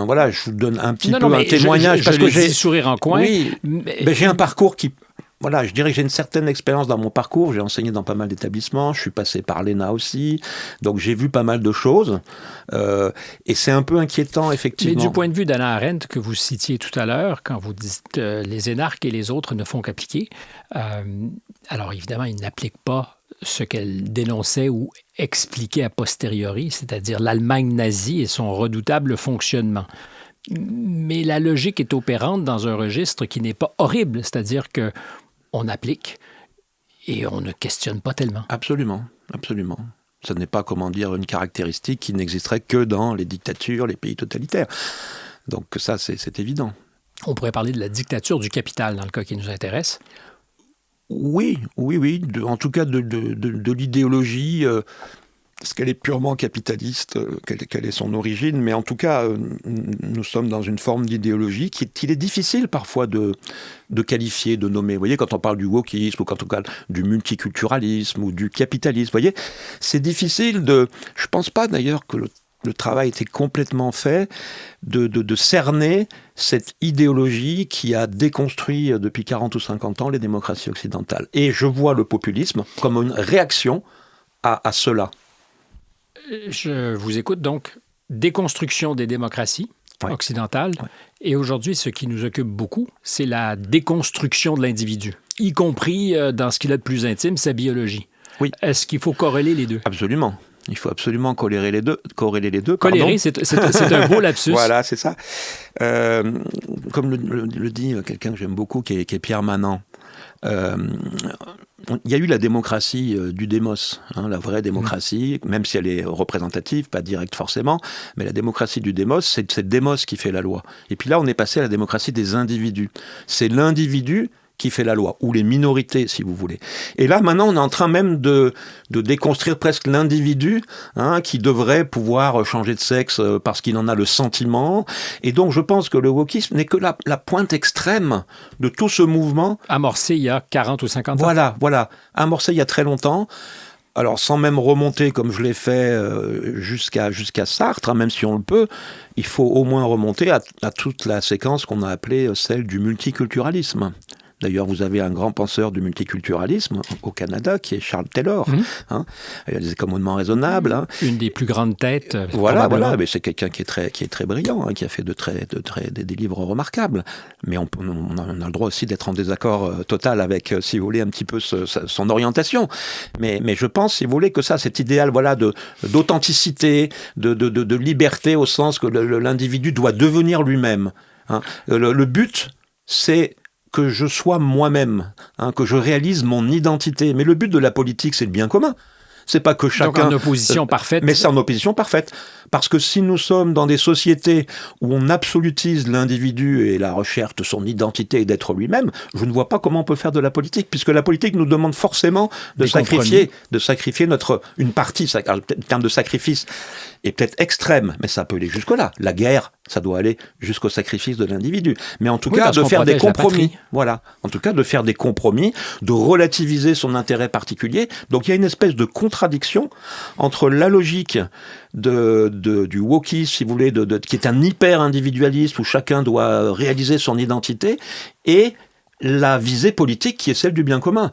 voilà, je vous donne un petit peu un témoignage. Parce que j'ai sourire en coin. Oui, mais j'ai un parcours qui... Voilà, je dirais que j'ai une certaine expérience dans mon parcours. J'ai enseigné dans pas mal d'établissements. Je suis passé par l'ENA aussi. Donc, j'ai vu pas mal de choses. Et c'est un peu inquiétant, effectivement. Mais du point de vue d'Hannah Arendt, que vous citiez tout à l'heure, quand vous dites les énarques et les autres ne font qu'appliquer, alors évidemment, ils n'appliquent pas ce qu'elle dénonçait ou expliquait a posteriori, c'est-à-dire l'Allemagne nazie et son redoutable fonctionnement. Mais la logique est opérante dans un registre qui n'est pas horrible, c'est-à-dire qu'on applique et on ne questionne pas tellement. Absolument, absolument. Ce n'est pas, comment dire, une caractéristique qui n'existerait que dans les dictatures, les pays totalitaires. Donc ça, c'est évident. On pourrait parler de la dictature du capital dans le cas qui nous intéresse. Oui. En tout cas, de l'idéologie, est-ce qu'elle est purement capitaliste, quelle est son origine, mais en tout cas, nous sommes dans une forme d'idéologie qu'il est difficile parfois de qualifier, de nommer. Vous voyez, quand on parle du wokisme, ou quand on parle du multiculturalisme, ou du capitalisme, vous voyez, c'est difficile de... Je ne pense pas d'ailleurs que le travail était complètement fait de cerner cette idéologie qui a déconstruit depuis 40 ou 50 ans les démocraties occidentales. Et je vois le populisme comme une réaction à cela. Je vous écoute donc. Déconstruction des démocraties occidentales. Ouais. Et aujourd'hui, ce qui nous occupe beaucoup, c'est la déconstruction de l'individu, y compris dans ce qu'il a de plus intime, sa biologie. Oui. Est-ce qu'il faut corréler les deux? Absolument. Il faut absolument corréler les deux. Corréler, c'est un beau lapsus. Voilà, c'est ça. Comme le dit quelqu'un que j'aime beaucoup, qui est Pierre Manant, il y a eu la démocratie du démos, la vraie démocratie, même si elle est représentative, pas directe forcément, mais la démocratie du démos, c'est le démos qui fait la loi. Et puis là, on est passé à la démocratie des individus. C'est l'individu qui fait la loi, ou les minorités, si vous voulez. Et là, maintenant, on est en train même de déconstruire presque l'individu, qui devrait pouvoir changer de sexe parce qu'il en a le sentiment. Et donc, je pense que le wokisme n'est que la pointe extrême de tout ce mouvement. Amorcé il y a 40 ou 50 ans. Voilà. Amorcé il y a très longtemps. Alors, sans même remonter, comme je l'ai fait, jusqu'à Sartre, même si on le peut, il faut au moins remonter à toute la séquence qu'on a appelée celle du multiculturalisme. D'ailleurs, vous avez un grand penseur du multiculturalisme au Canada, qui est Charles Taylor. Il a des commandements raisonnables. Une des plus grandes têtes. Voilà, mais c'est quelqu'un qui est très brillant, qui a fait des livres remarquables. Mais on a le droit aussi d'être en désaccord total avec, si vous voulez, un petit peu son orientation. Mais je pense, si vous voulez, que cet idéal, d'authenticité, de liberté, au sens que l'individu doit devenir lui-même. Le but, c'est que je sois moi-même, que je réalise mon identité. Mais le but de la politique, c'est le bien commun. C'est pas que chacun... Donc en opposition parfaite. Mais c'est en opposition parfaite. Parce que si nous sommes dans des sociétés où on absolutise l'individu et la recherche de son identité et d'être lui-même, je ne vois pas comment on peut faire de la politique, puisque la politique nous demande forcément de sacrifier une partie. Le terme de sacrifice est peut-être extrême, mais ça peut aller jusque-là. La guerre, ça doit aller jusqu'au sacrifice de l'individu. Mais en tout cas, de faire des compromis. Voilà. En tout cas, de faire des compromis, de relativiser son intérêt particulier. Donc il y a une espèce de contradiction entre la logique du wokisme, si vous voulez, qui est un hyper-individualiste où chacun doit réaliser son identité, et la visée politique qui est celle du bien commun.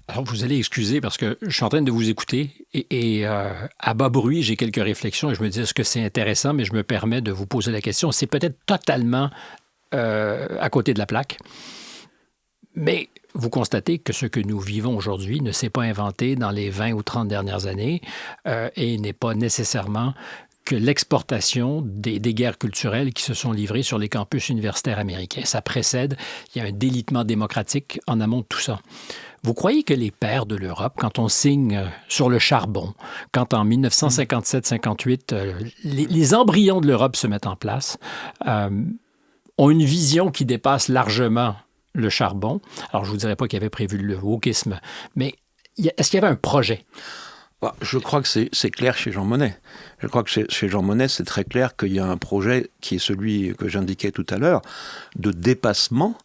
Alors, vous allez excuser parce que je suis en train de vous écouter et à bas bruit, j'ai quelques réflexions et je me dis, est-ce que c'est intéressant, mais je me permets de vous poser la question. C'est peut-être totalement à côté de la plaque, mais vous constatez que ce que nous vivons aujourd'hui ne s'est pas inventé dans les 20 ou 30 dernières années et n'est pas nécessairement que l'exportation des guerres culturelles qui se sont livrées sur les campus universitaires américains. Ça précède, il y a un délitement démocratique en amont de tout ça. Vous croyez que les pères de l'Europe, quand on signe sur le charbon, quand en 1957-58, les embryons de l'Europe se mettent en place, ont une vision qui dépasse largement le charbon? Alors, je ne vous dirais pas qu'il y avait prévu le wokisme, mais est-ce qu'il y avait un projet? Je crois que c'est clair chez Jean Monnet. Je crois que chez Jean Monnet, c'est très clair qu'il y a un projet qui est celui que j'indiquais tout à l'heure, de dépassement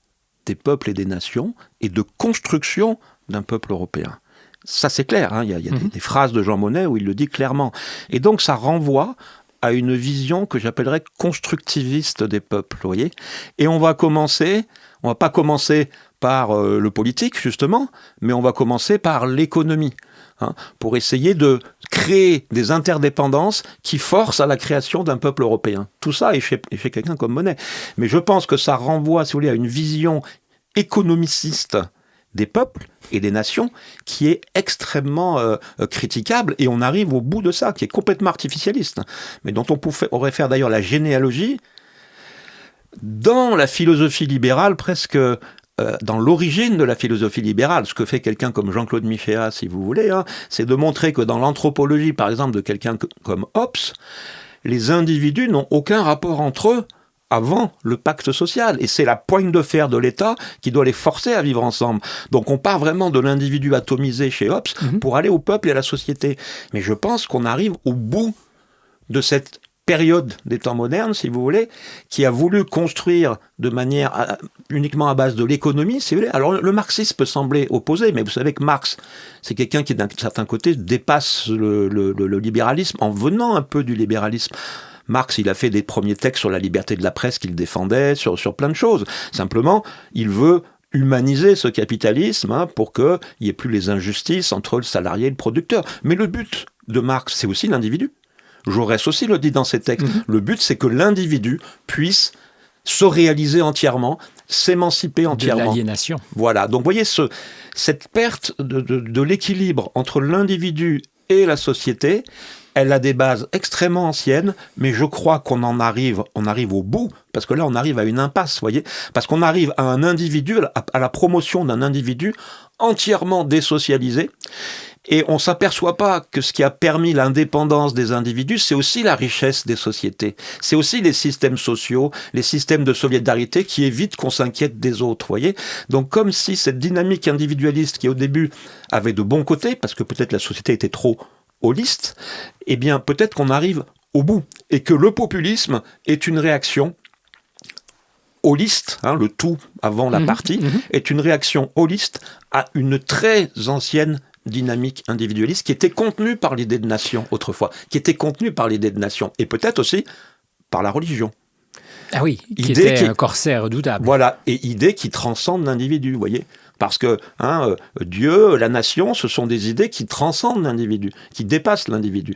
des peuples et des nations et de construction d'un peuple européen. Ça, c'est clair. Il y a des phrases de Jean Monnet où il le dit clairement. Et donc, ça renvoie à une vision que j'appellerais constructiviste des peuples, vous voyez. Et on va pas commencer par le politique, justement, mais on va commencer par l'économie, pour essayer de créer des interdépendances qui forcent à la création d'un peuple européen. Tout ça est chez quelqu'un comme Monnet. Mais je pense que ça renvoie, si vous voulez, à une vision économiciste des peuples et des nations qui est extrêmement critiquable, et on arrive au bout de ça, qui est complètement artificialiste, mais dont on pourrait faire d'ailleurs la généalogie dans la philosophie libérale, presque dans l'origine de la philosophie libérale. Ce que fait quelqu'un comme Jean-Claude Michéa, si vous voulez, c'est de montrer que dans l'anthropologie, par exemple, de quelqu'un comme Hobbes, les individus n'ont aucun rapport entre eux avant le pacte social. Et c'est la poigne de fer de l'État qui doit les forcer à vivre ensemble. Donc on part vraiment de l'individu atomisé chez Hobbes pour aller au peuple et à la société. Mais je pense qu'on arrive au bout de cette période des temps modernes, si vous voulez, qui a voulu construire de manière uniquement à base de l'économie, si vous voulez. Alors le marxisme peut sembler opposé, mais vous savez que Marx, c'est quelqu'un qui d'un certain côté dépasse le libéralisme en venant un peu du libéralisme. Marx, il a fait des premiers textes sur la liberté de la presse qu'il défendait, sur plein de choses. Simplement, il veut humaniser ce capitalisme pour qu'il n'y ait plus les injustices entre le salarié et le producteur. Mais le but de Marx, c'est aussi l'individu. Jaurès aussi le dit dans ses textes. Le but, c'est que l'individu puisse se réaliser entièrement, s'émanciper entièrement. De l'aliénation. Voilà. Donc, vous voyez, cette perte de l'équilibre entre l'individu et la société, elle a des bases extrêmement anciennes, mais je crois qu'on arrive au bout, parce que là, on arrive à une impasse, vous voyez, parce qu'on arrive à un individu, à la promotion d'un individu entièrement désocialisé, et on ne s'aperçoit pas que ce qui a permis l'indépendance des individus, c'est aussi la richesse des sociétés. C'est aussi les systèmes sociaux, les systèmes de solidarité qui évitent qu'on s'inquiète des autres, vous voyez. Donc comme si cette dynamique individualiste qui au début avait de bons côtés, parce que peut-être la société était trop holiste, eh bien peut-être qu'on arrive au bout, et que le populisme est une réaction holiste, le tout avant la partie, est une réaction holiste à une très ancienne dynamique individualiste qui était contenue par l'idée de nation autrefois, qui était contenue par l'idée de nation, et peut-être aussi par la religion. Ah oui, qui était un corset redoutable. Voilà, et idée qui transcende l'individu, vous voyez. Parce que Dieu, la nation, ce sont des idées qui transcendent l'individu, qui dépassent l'individu.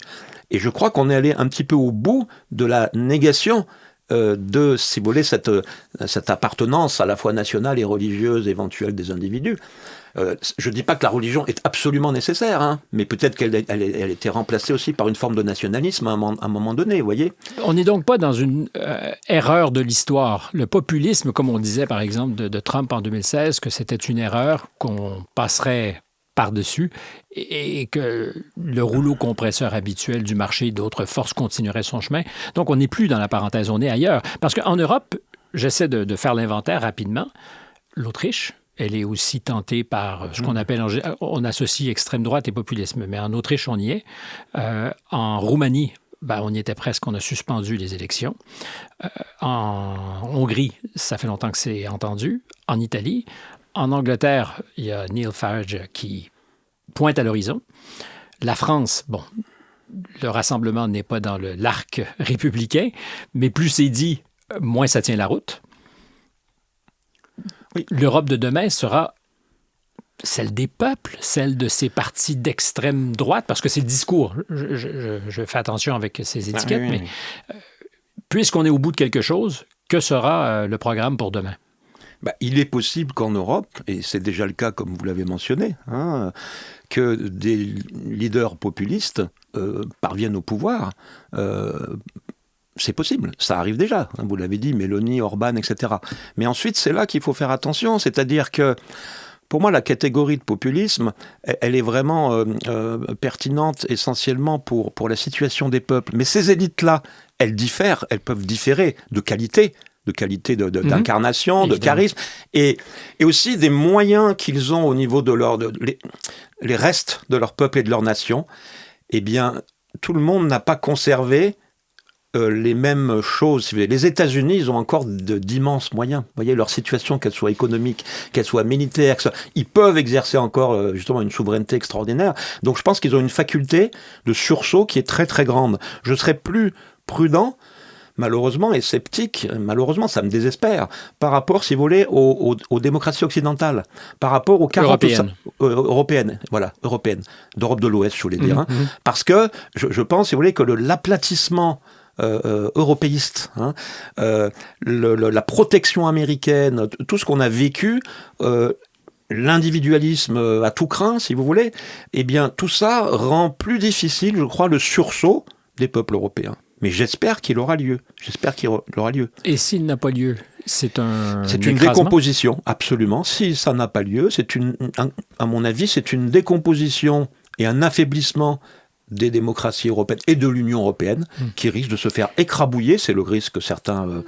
Et je crois qu'on est allé un petit peu au bout de la négation de, si vous voulez, cette appartenance à la fois nationale et religieuse éventuelle des individus. Je ne dis pas que la religion est absolument nécessaire, mais peut-être qu'elle était remplacée aussi par une forme de nationalisme à un moment donné, vous voyez. On n'est donc pas dans une erreur de l'histoire. Le populisme, comme on disait par exemple de Trump en 2016, que c'était une erreur qu'on passerait par-dessus et que le rouleau compresseur habituel du marché et d'autres forces continuerait son chemin. Donc on n'est plus dans la parenthèse, on est ailleurs. Parce qu'en Europe, j'essaie de faire l'inventaire rapidement, l'Autriche, elle est aussi tentée par ce qu'on appelle, on associe extrême droite et populisme, mais en Autriche, on y est. En Roumanie, on y était presque, on a suspendu les élections. En Hongrie, ça fait longtemps que c'est entendu. En Italie, en Angleterre, il y a Neil Farage qui pointe à l'horizon. La France, le rassemblement n'est pas dans l'arc républicain, mais plus c'est dit, moins ça tient la route. Oui. L'Europe de demain sera celle des peuples, celle de ces partis d'extrême droite, parce que c'est le discours. Je fais attention avec ces étiquettes, mais puisqu'on est au bout de quelque chose, que sera le programme pour demain? Il est possible qu'en Europe, et c'est déjà le cas comme vous l'avez mentionné, que des leaders populistes parviennent au pouvoir. C'est possible, ça arrive déjà, vous l'avez dit, Mélanie, Orban, etc. Mais ensuite, c'est là qu'il faut faire attention, c'est-à-dire que, pour moi, la catégorie de populisme, elle est vraiment pertinente essentiellement pour la situation des peuples. Mais ces élites-là, elles peuvent différer de qualité d'incarnation, de charisme, et aussi des moyens qu'ils ont au niveau de les restes de leur peuple et de leur nation. Eh bien, tout le monde n'a pas conservé les mêmes choses. Les États-Unis, ils ont encore d'immenses moyens. Vous voyez, leur situation, qu'elle soit économique, qu'elle soit militaire, ils peuvent exercer encore justement une souveraineté extraordinaire. Donc je pense qu'ils ont une faculté de sursaut qui est très très grande. Je serais plus prudent, malheureusement, et sceptique, malheureusement, ça me désespère, par rapport, si vous voulez, aux démocraties occidentales, par rapport aux 40... européennes, d'Europe de l'Ouest, je voulais dire. Parce que je pense, si vous voulez, que l'aplatissement européiste, la protection américaine, tout ce qu'on a vécu l'individualisme à tout crin, si vous voulez, eh bien, tout ça rend plus difficile, je crois, le sursaut des peuples européens. Mais j'espère qu'il aura lieu. Et s'il n'a pas lieu, c'est une décomposition, absolument. Si ça n'a pas lieu, à mon avis, c'est une décomposition et un affaiblissement des démocraties européennes et de l'Union européenne qui risque de se faire écrabouiller, c'est le risque que certains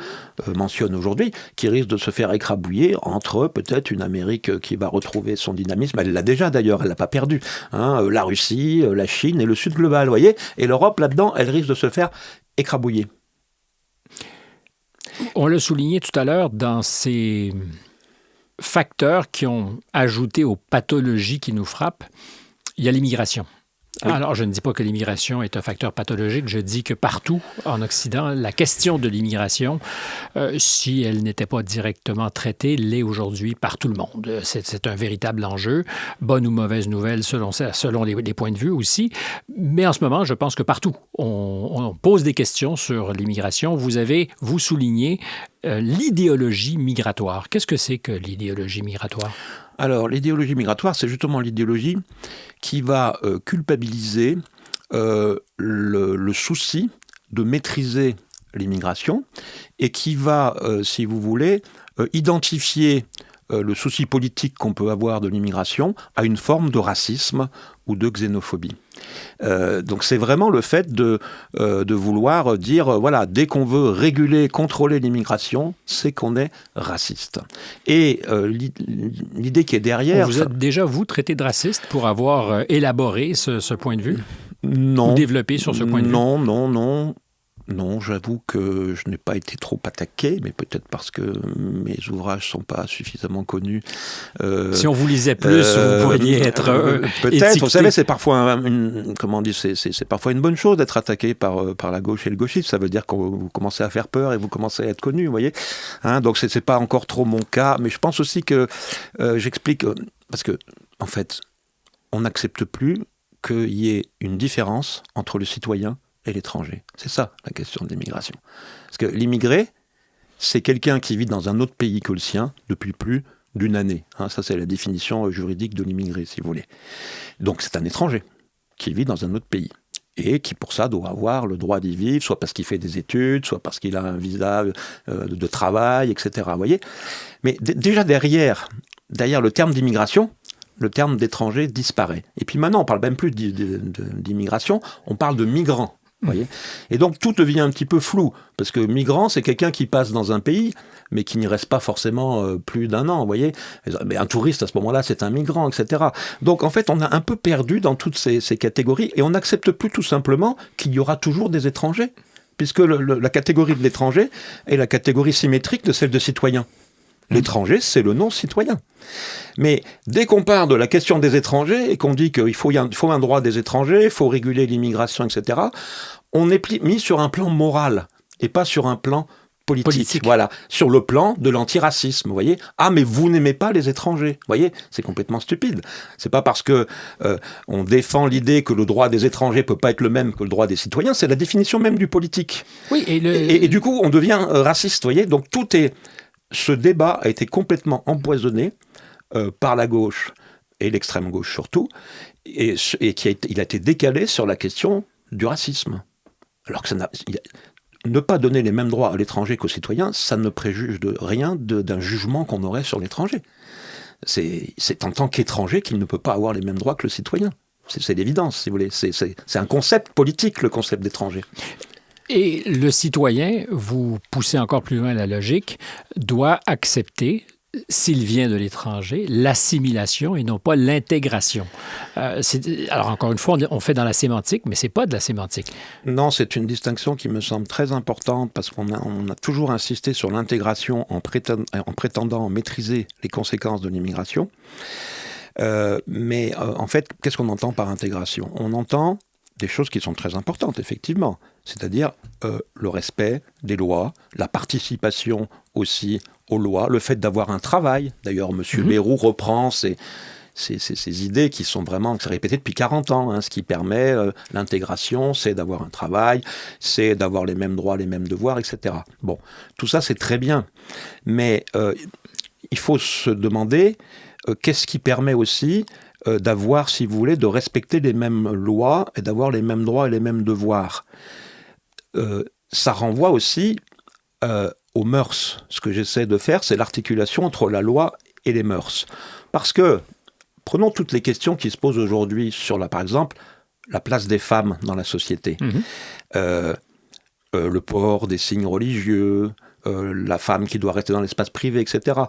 mentionnent aujourd'hui, qui risque de se faire écrabouiller entre peut-être une Amérique qui va retrouver son dynamisme, elle l'a déjà d'ailleurs, elle l'a pas perdu, la Russie, la Chine et le Sud global, vous voyez, et l'Europe là-dedans, elle risque de se faire écrabouiller. On l'a souligné tout à l'heure, dans ces facteurs qui ont ajouté aux pathologies qui nous frappent, il y a l'immigration. Oui. Alors, je ne dis pas que l'immigration est un facteur pathologique, je dis que partout en Occident, la question de l'immigration, si elle n'était pas directement traitée, l'est aujourd'hui par tout le monde. C'est un véritable enjeu, bonne ou mauvaise nouvelle selon les points de vue aussi. Mais en ce moment, je pense que partout, on pose des questions sur l'immigration. Vous soulignez l'idéologie migratoire. Qu'est-ce que c'est que l'idéologie migratoire? Alors, l'idéologie migratoire, c'est justement l'idéologie qui va culpabiliser le souci de maîtriser l'immigration et qui va, si vous voulez, identifier le souci politique qu'on peut avoir de l'immigration à une forme de racisme ou de xénophobie. Donc c'est vraiment le fait de vouloir dire, voilà, dès qu'on veut réguler, contrôler l'immigration, c'est qu'on est raciste. Et l'idée qui est derrière... Vous êtes déjà, vous, traité de raciste pour avoir élaboré ce point de vue? Non. Ou développé sur ce point de vue? Non, j'avoue que je n'ai pas été trop attaqué, mais peut-être parce que mes ouvrages ne sont pas suffisamment connus. Si on vous lisait plus, vous pourriez être peut-être, étiqueté. vous savez, c'est parfois c'est parfois une bonne chose d'être attaqué par la gauche et le gauchisme. Ça veut dire que vous commencez à faire peur et vous commencez à être connu, vous voyez. Donc c'est pas encore trop mon cas, mais je pense aussi que j'explique parce que en fait, on n'accepte plus qu'il y ait une différence entre le citoyen et l'étranger. C'est ça, la question de l'immigration. Parce que l'immigré, c'est quelqu'un qui vit dans un autre pays que le sien depuis plus d'une année. Ça, c'est la définition juridique de l'immigré, si vous voulez. Donc, c'est un étranger qui vit dans un autre pays et qui, pour ça, doit avoir le droit d'y vivre, soit parce qu'il fait des études, soit parce qu'il a un visa de travail, etc. Vous voyez ? Mais déjà derrière le terme d'immigration, le terme d'étranger disparaît. Et puis maintenant, on ne parle même plus d'immigration, on parle de migrants. Voyez ? Et donc tout devient un petit peu flou, parce que migrant, c'est quelqu'un qui passe dans un pays, mais qui n'y reste pas forcément plus d'un an, voyez ? Mais un touriste, à ce moment-là, c'est un migrant, etc. Donc en fait, on a un peu perdu dans toutes ces catégories, et on n'accepte plus tout simplement qu'il y aura toujours des étrangers, puisque la catégorie de l'étranger est la catégorie symétrique de celle de citoyen. L'étranger, c'est le non-citoyen. Mais dès qu'on parle de la question des étrangers et qu'on dit qu'il faut un droit des étrangers, il faut réguler l'immigration, etc., on est mis sur un plan moral et pas sur un plan politique. Voilà, sur le plan de l'antiracisme, vous voyez. Ah, mais vous n'aimez pas les étrangers, vous voyez, c'est complètement stupide. C'est pas parce que on défend l'idée que le droit des étrangers peut pas être le même que le droit des citoyens, c'est la définition même du politique. Oui, et du coup, on devient raciste, vous voyez. Donc ce débat a été complètement empoisonné par la gauche et l'extrême gauche surtout, et il a été décalé sur la question du racisme. Alors que ne pas donner les mêmes droits à l'étranger qu'aux citoyens, ça ne préjuge de rien d'un jugement qu'on aurait sur l'étranger. C'est en tant qu'étranger qu'il ne peut pas avoir les mêmes droits que le citoyen. C'est l'évidence, si vous voulez. C'est un concept politique, le concept d'étranger. Et le citoyen, vous poussez encore plus loin la logique, doit accepter, s'il vient de l'étranger, l'assimilation et non pas l'intégration. Alors encore une fois, on fait dans la sémantique, mais c'est pas de la sémantique. Non, c'est une distinction qui me semble très importante parce qu'on a toujours insisté sur l'intégration en prétendant maîtriser les conséquences de l'immigration. Mais en fait, qu'est-ce qu'on entend par intégration ? On entend des choses qui sont très importantes, effectivement. C'est-à-dire le respect des lois, la participation aussi aux lois, le fait d'avoir un travail. D'ailleurs, M. Bayrou reprend ces idées qui sont répétées depuis 40 ans. Ce qui permet l'intégration, c'est d'avoir un travail, c'est d'avoir les mêmes droits, les mêmes devoirs, etc. Bon, tout ça, c'est très bien. Mais il faut se demander qu'est-ce qui permet aussi d'avoir, si vous voulez, de respecter les mêmes lois et d'avoir les mêmes droits et les mêmes devoirs. Ça renvoie aussi aux mœurs. Ce que j'essaie de faire, c'est l'articulation entre la loi et les mœurs. Parce que, prenons toutes les questions qui se posent aujourd'hui sur, par exemple, la place des femmes dans la société. Le port des signes religieux, la femme qui doit rester dans l'espace privé, etc.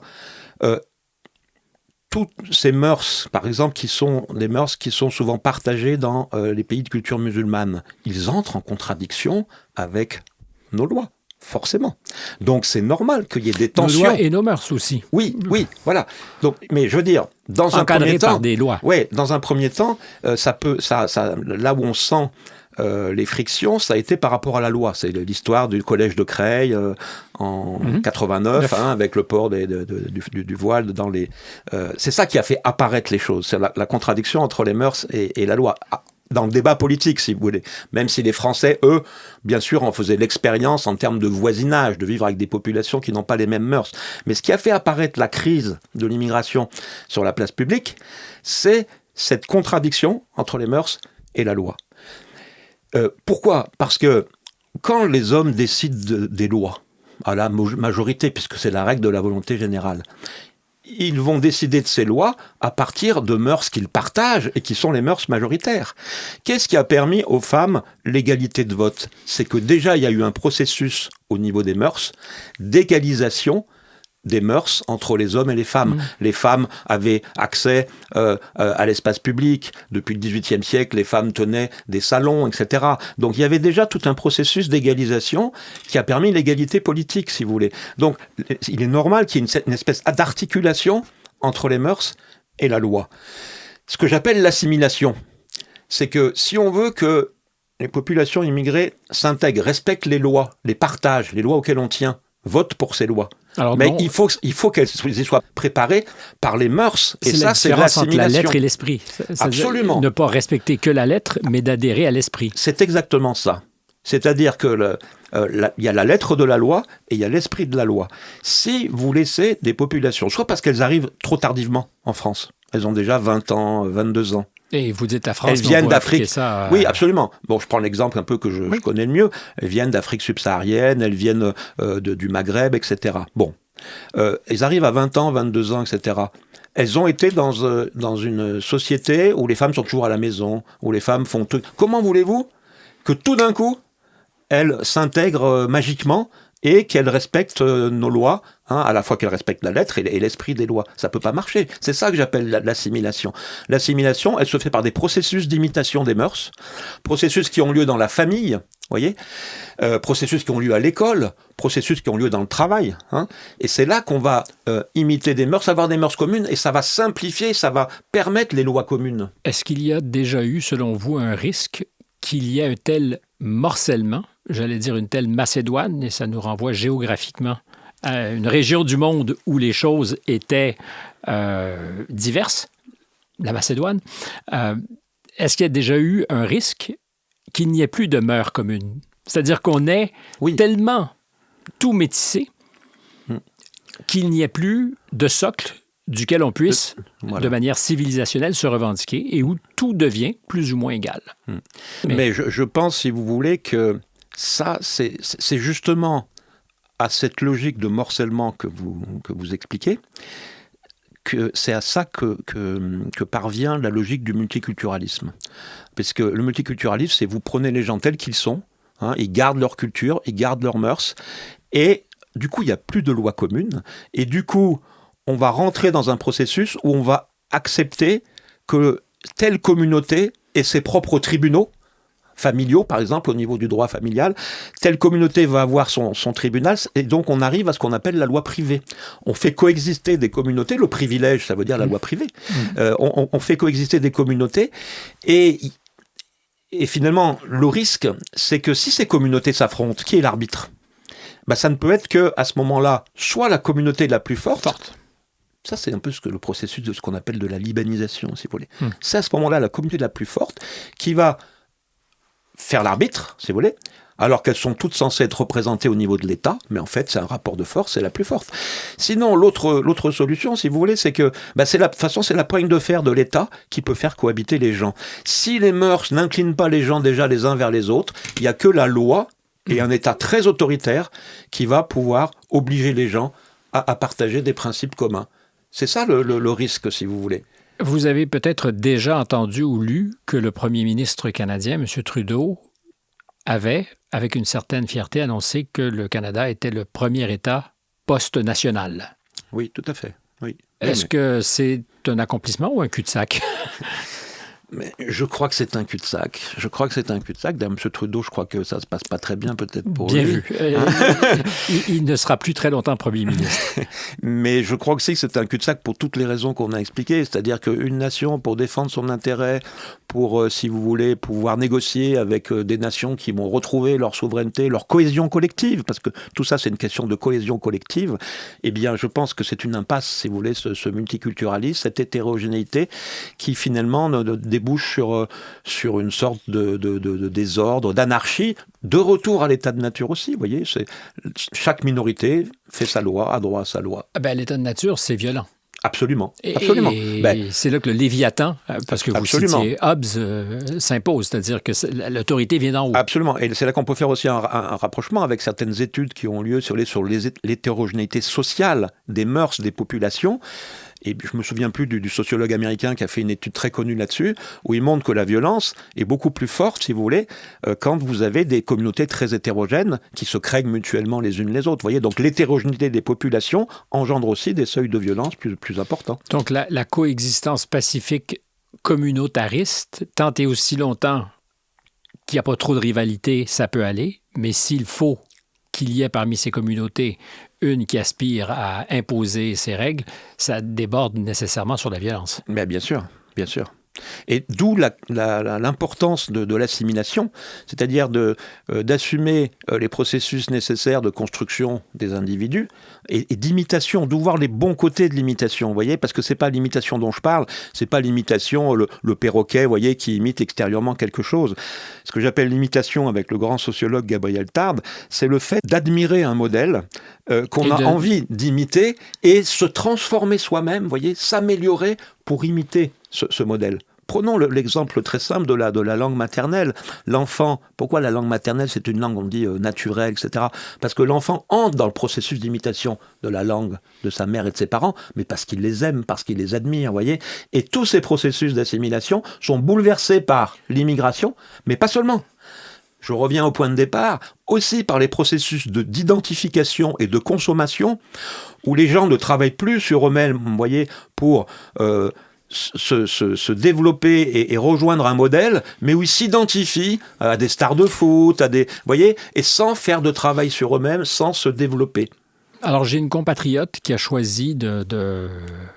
Toutes ces mœurs, par exemple, qui sont des mœurs qui sont souvent partagées dans les pays de culture musulmane, ils entrent en contradiction avec nos lois, forcément. Donc c'est normal qu'il y ait des tensions. Nos lois et nos mœurs aussi. Oui, voilà. Donc, mais je veux dire, dans un premier temps, par des lois. Ouais, dans un premier temps, là où on sent les frictions, ça a été par rapport à la loi. C'est l'histoire du collège de Creil en 89, avec le port du voile dans les. C'est ça qui a fait apparaître les choses. C'est la contradiction entre les mœurs et la loi. Dans le débat politique, si vous voulez. Même si les Français, eux, bien sûr, en faisaient l'expérience en termes de voisinage, de vivre avec des populations qui n'ont pas les mêmes mœurs. Mais ce qui a fait apparaître la crise de l'immigration sur la place publique, c'est cette contradiction entre les mœurs et la loi. Pourquoi ? Parce que quand les hommes décident des lois, à la majorité, puisque c'est la règle de la volonté générale, ils vont décider de ces lois à partir de mœurs qu'ils partagent et qui sont les mœurs majoritaires. Qu'est-ce qui a permis aux femmes l'égalité de vote ? C'est que déjà, il y a eu un processus au niveau des mœurs d'égalisation des mœurs entre les hommes et les femmes. Les femmes avaient accès à l'espace public. Depuis le XVIIIe siècle, les femmes tenaient des salons, etc. Donc il y avait déjà tout un processus d'égalisation qui a permis l'égalité politique, si vous voulez. Donc il est normal qu'il y ait une espèce d'articulation entre les mœurs et la loi. Ce que j'appelle l'assimilation, c'est que si on veut que les populations immigrées s'intègrent, respectent les lois, les partagent, les lois auxquelles on tient, votent pour ces lois. Alors mais il faut qu'elles soient préparées par les mœurs. Et ça, c'est l'assimilation. Entre la lettre et l'esprit. Absolument. Ne pas respecter que la lettre, mais d'adhérer à l'esprit. C'est exactement ça. C'est-à-dire que il y a la lettre de la loi et il y a l'esprit de la loi. Si vous laissez des populations, soit parce qu'elles arrivent trop tardivement en France, elles ont déjà 20 ans, 22 ans, et vous dites la France, elles viennent d'Afrique. Oui, absolument. Bon, je prends l'exemple un peu que je connais le mieux. Elles viennent d'Afrique subsaharienne, elles viennent du Maghreb, etc. Bon, elles arrivent à 20 ans, 22 ans, etc. Elles ont été dans une société où les femmes sont toujours à la maison, où les femmes font tout. Comment voulez-vous que tout d'un coup, elles s'intègrent magiquement et qu'elles respectent nos lois, à la fois qu'elles respectent la lettre et l'esprit des lois. Ça peut pas marcher. C'est ça que j'appelle l'assimilation. L'assimilation, elle se fait par des processus d'imitation des mœurs, processus qui ont lieu dans la famille, voyez, processus qui ont lieu à l'école, processus qui ont lieu dans le travail. Et c'est là qu'on va imiter des mœurs, avoir des mœurs communes, et ça va simplifier, ça va permettre les lois communes. Est-ce qu'il y a déjà eu, selon vous, un risque qu'il y ait un tel morcellement, j'allais dire une telle Macédoine, et ça nous renvoie géographiquement à une région du monde où les choses étaient diverses, la Macédoine. Est-ce qu'il y a déjà eu un risque qu'il n'y ait plus de mœurs communes? C'est-à-dire qu'on est tellement tout métissé qu'il n'y ait plus de socle duquel on puisse, de manière civilisationnelle, se revendiquer et où tout devient plus ou moins égal. Mais je pense, si vous voulez, que ça, c'est justement à cette logique de morcellement que vous expliquez, que c'est à ça que parvient la logique du multiculturalisme. Parce que le multiculturalisme, c'est vous prenez les gens tels qu'ils sont, ils gardent leur culture, ils gardent leurs mœurs, et du coup, il n'y a plus de loi commune, et du coup, on va rentrer dans un processus où on va accepter que telle communauté ait ses propres tribunaux familiaux, par exemple, au niveau du droit familial. Telle communauté va avoir son tribunal, et donc on arrive à ce qu'on appelle la loi privée. On fait coexister des communautés, le privilège, ça veut dire la loi privée. On fait coexister des communautés, et finalement, le risque, c'est que si ces communautés s'affrontent, qui est l'arbitre ? Ça ne peut être qu'à ce moment-là, soit la communauté la plus forte. Ça, c'est un peu le processus de ce qu'on appelle de la libanisation, si vous voulez. C'est à ce moment-là la communauté la plus forte qui va faire l'arbitre, si vous voulez, alors qu'elles sont toutes censées être représentées au niveau de l'État, mais en fait, c'est un rapport de force, c'est la plus forte. Sinon, l'autre solution, si vous voulez, c'est que c'est la poigne de fer de l'État qui peut faire cohabiter les gens. Si les mœurs n'inclinent pas les gens déjà les uns vers les autres, il n'y a que la loi et un État très autoritaire qui va pouvoir obliger les gens à partager des principes communs. C'est ça le risque, si vous voulez. Vous avez peut-être déjà entendu ou lu que le premier ministre canadien, M. Trudeau, avait, avec une certaine fierté, annoncé que le Canada était le premier État post-national. Oui, tout à fait. Oui. Est-ce que c'est un accomplissement ou un cul-de-sac? Mais je crois que c'est un cul-de-sac. D'ailleurs, M. Trudeau, je crois que ça ne se passe pas très bien peut-être pour lui. Bien vu. Il ne sera plus très longtemps Premier ministre. Mais je crois aussi que c'est un cul-de-sac pour toutes les raisons qu'on a expliquées. C'est-à-dire qu'une nation, pour défendre son intérêt, pour, si vous voulez, pouvoir négocier avec des nations qui vont retrouver leur souveraineté, leur cohésion collective, parce que tout ça, c'est une question de cohésion collective, eh bien, je pense que c'est une impasse, si vous voulez, ce multiculturalisme, cette hétérogénéité qui, finalement, débouche sur une sorte de désordre, d'anarchie, de retour à l'état de nature aussi, vous voyez. Chaque minorité fait sa loi, a droit à sa loi. L'état de nature, c'est violent. Absolument. Et c'est là que le Léviathan, parce que vous citiez Hobbes, s'impose, c'est-à-dire que l'autorité vient d'en haut. Absolument. Et c'est là qu'on peut faire aussi un rapprochement avec certaines études qui ont lieu sur l'hétérogénéité sociale des mœurs des populations. Et je me souviens plus du sociologue américain qui a fait une étude très connue là-dessus, où il montre que la violence est beaucoup plus forte, si vous voulez, quand vous avez des communautés très hétérogènes qui se craignent mutuellement les unes les autres. Vous voyez, donc l'hétérogénéité des populations engendre aussi des seuils de violence plus importants. Donc la coexistence pacifique communautariste, tant et aussi longtemps qu'il n'y a pas trop de rivalité, ça peut aller, mais s'il faut qu'il y ait parmi ces communautés une qui aspire à imposer ses règles, ça déborde nécessairement sur la violence. Mais bien sûr, bien sûr. Et d'où l'importance de l'assimilation, c'est-à-dire d'assumer les processus nécessaires de construction des individus et d'imitation, d'où voir les bons côtés de l'imitation, vous voyez, parce que c'est pas l'imitation dont je parle, c'est pas l'imitation, le perroquet, vous voyez, qui imite extérieurement quelque chose. Ce que j'appelle l'imitation avec le grand sociologue Gabriel Tarde, c'est le fait d'admirer un modèle qu'on a envie d'imiter et se transformer soi-même, vous voyez, s'améliorer pour imiter ce modèle. Prenons l'exemple très simple de la langue maternelle. L'enfant, pourquoi la langue maternelle, c'est une langue, on dit, naturelle, etc. Parce que l'enfant entre dans le processus d'imitation de la langue de sa mère et de ses parents, mais parce qu'il les aime, parce qu'il les admire, vous voyez. Et tous ces processus d'assimilation sont bouleversés par l'immigration, mais pas seulement. Je reviens au point de départ, aussi par les processus d'identification et de consommation, où les gens ne travaillent plus sur eux-mêmes, vous voyez, pour se développer et rejoindre un modèle, mais où ils s'identifient à des stars de foot, vous voyez, et sans faire de travail sur eux-mêmes, sans se développer. Alors, j'ai une compatriote qui a choisi de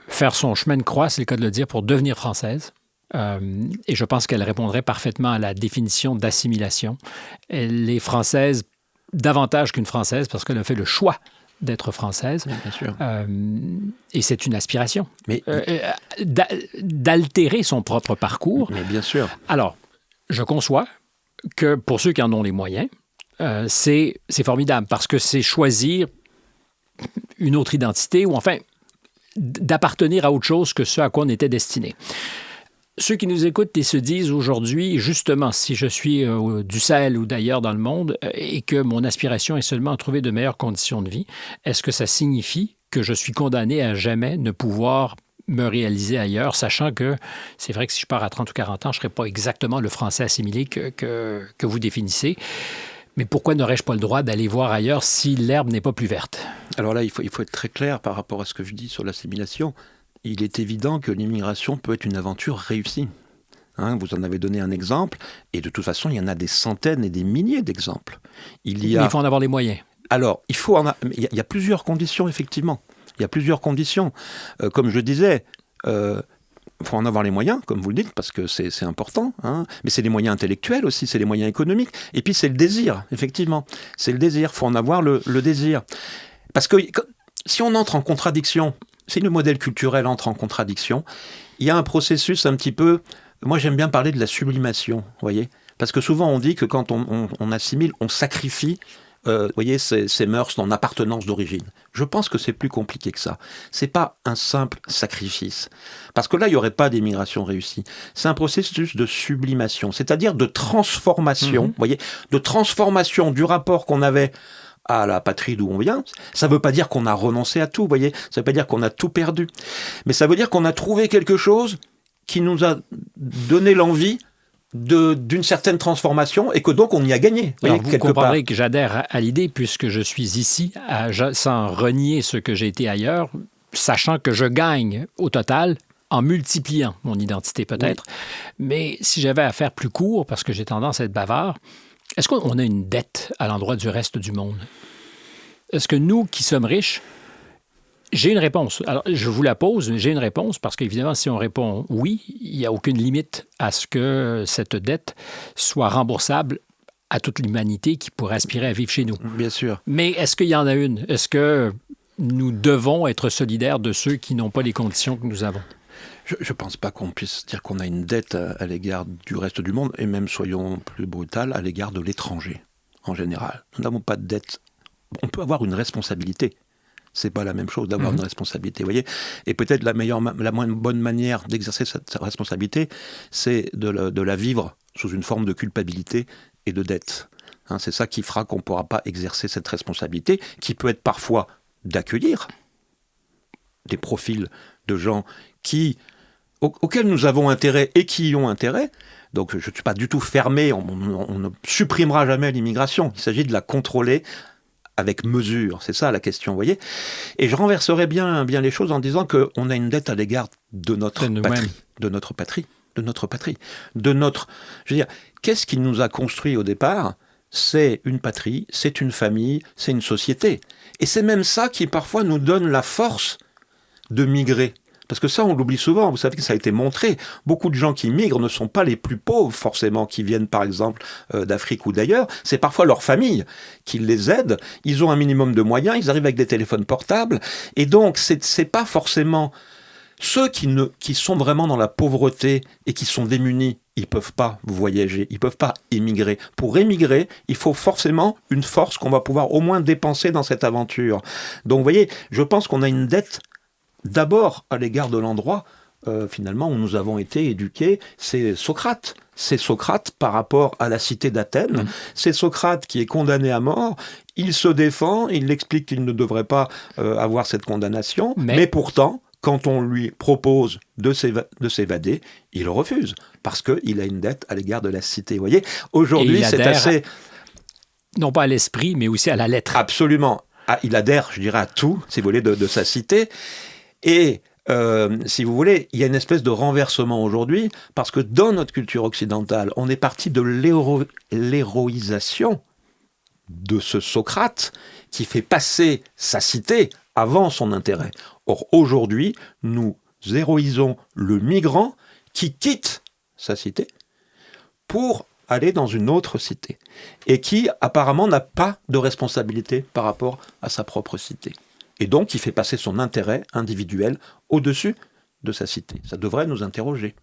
faire son chemin de croix, c'est le cas de le dire, pour devenir française. Et je pense qu'elle répondrait parfaitement à la définition d'assimilation. Elle est française davantage qu'une Française parce qu'elle a fait le choix d'être française. Oui, bien sûr. Et c'est une aspiration. Mais d'altérer son propre parcours. Mais bien sûr. Alors, je conçois que pour ceux qui en ont les moyens, c'est formidable parce que c'est choisir une autre identité ou enfin d'appartenir à autre chose que ce à quoi on était destiné. Ceux qui nous écoutent et se disent aujourd'hui, justement, si je suis du Sahel ou d'ailleurs dans le monde et que mon aspiration est seulement à trouver de meilleures conditions de vie, est-ce que ça signifie que je suis condamné à jamais ne pouvoir me réaliser ailleurs, sachant que c'est vrai que si je pars à 30 ou 40 ans, je ne serai pas exactement le français assimilé que vous définissez. Mais pourquoi n'aurais-je pas le droit d'aller voir ailleurs si l'herbe n'est pas plus verte? Alors là, il faut être très clair par rapport à ce que je dis sur l'assimilation. Il est évident que l'immigration peut être une aventure réussie. Vous en avez donné un exemple, et de toute façon, il y en a des centaines et des milliers d'exemples. Mais il faut en avoir les moyens. Alors, il y a plusieurs conditions, effectivement. Il y a plusieurs conditions. Comme je disais, il faut en avoir les moyens, comme vous le dites, parce que c'est important. Mais c'est les moyens intellectuels aussi, c'est les moyens économiques. Et puis, c'est le désir, effectivement. C'est le désir, il faut en avoir le désir. Parce que si on entre en contradiction, si le modèle culturel entre en contradiction, il y a un processus un petit peu... Moi, j'aime bien parler de la sublimation, vous voyez. Parce que souvent, on dit que quand on assimile, on sacrifie vous voyez, ces mœurs en appartenance d'origine. Je pense que c'est plus compliqué que ça. C'est pas un simple sacrifice. Parce que là, il n'y aurait pas d'émigration réussie. C'est un processus de sublimation, c'est-à-dire de transformation, vous voyez, de transformation du rapport qu'on avait à la patrie d'où on vient. Ça ne veut pas dire qu'on a renoncé à tout, vous voyez. Ça ne veut pas dire qu'on a tout perdu. Mais ça veut dire qu'on a trouvé quelque chose qui nous a donné l'envie d'une certaine transformation et que donc on y a gagné. Vous comprendrez que j'adhère à l'idée puisque je suis ici sans renier ce que j'ai été ailleurs, sachant que je gagne au total en multipliant mon identité peut-être. Oui. Mais si j'avais à faire plus court, parce que j'ai tendance à être bavard, est-ce qu'on a une dette à l'endroit du reste du monde? Est-ce que nous qui sommes riches, j'ai une réponse. Alors, je vous la pose, mais j'ai une réponse parce qu'évidemment, si on répond oui, il n'y a aucune limite à ce que cette dette soit remboursable à toute l'humanité qui pourrait aspirer à vivre chez nous. Bien sûr. Mais est-ce qu'il y en a une? Est-ce que nous devons être solidaires de ceux qui n'ont pas les conditions que nous avons? Je ne pense pas qu'on puisse dire qu'on a une dette à l'égard du reste du monde, et même, soyons plus brutals, à l'égard de l'étranger, en général. Nous n'avons pas de dette. On peut avoir une responsabilité. C'est pas la même chose d'avoir une responsabilité, vous voyez. Et peut-être la moins bonne manière d'exercer cette responsabilité, c'est de la vivre sous une forme de culpabilité et de dette. Hein, c'est ça qui fera qu'on ne pourra pas exercer cette responsabilité, qui peut être parfois d'accueillir des profils de gens auxquels nous avons intérêt et qui y ont intérêt. Donc je ne suis pas du tout fermé, on ne supprimera jamais l'immigration. Il s'agit de la contrôler avec mesure, c'est ça la question, vous voyez. Et je renverserais bien les choses en disant qu'on a une dette à l'égard de notre patrie. Je veux dire, qu'est-ce qui nous a construit au départ? C'est une patrie, c'est une famille, c'est une société. Et c'est même ça qui parfois nous donne la force de migrer. Parce que ça, on l'oublie souvent. Vous savez que ça a été montré. Beaucoup de gens qui migrent ne sont pas les plus pauvres, forcément, qui viennent, par exemple, d'Afrique ou d'ailleurs. C'est parfois leur famille qui les aide. Ils ont un minimum de moyens. Ils arrivent avec des téléphones portables. Et donc, c'est pas forcément ceux qui sont vraiment dans la pauvreté et qui sont démunis. Ils peuvent pas voyager. Ils peuvent pas émigrer. Pour émigrer, il faut forcément une force qu'on va pouvoir au moins dépenser dans cette aventure. Donc, vous voyez, je pense qu'on a une dette d'abord à l'égard de l'endroit, finalement, où nous avons été éduqués, c'est Socrate. C'est Socrate par rapport à la cité d'Athènes. C'est Socrate qui est condamné à mort. Il se défend, il explique qu'il ne devrait pas avoir cette condamnation. Mais pourtant, quand on lui propose de s'évader, il refuse. Parce qu'il a une dette à l'égard de la cité. Vous voyez, aujourd'hui, c'est assez... Non pas à l'esprit, mais aussi à la lettre. Absolument. Il adhère, je dirais, à tout, si vous voulez, de sa cité. Et, si vous voulez, il y a une espèce de renversement aujourd'hui, parce que dans notre culture occidentale, on est parti de l'héroïsation de ce Socrate qui fait passer sa cité avant son intérêt. Or, aujourd'hui, nous héroïsons le migrant qui quitte sa cité pour aller dans une autre cité et qui, apparemment, n'a pas de responsabilité par rapport à sa propre cité. Et donc, il fait passer son intérêt individuel au-dessus de sa cité. Ça devrait nous interroger.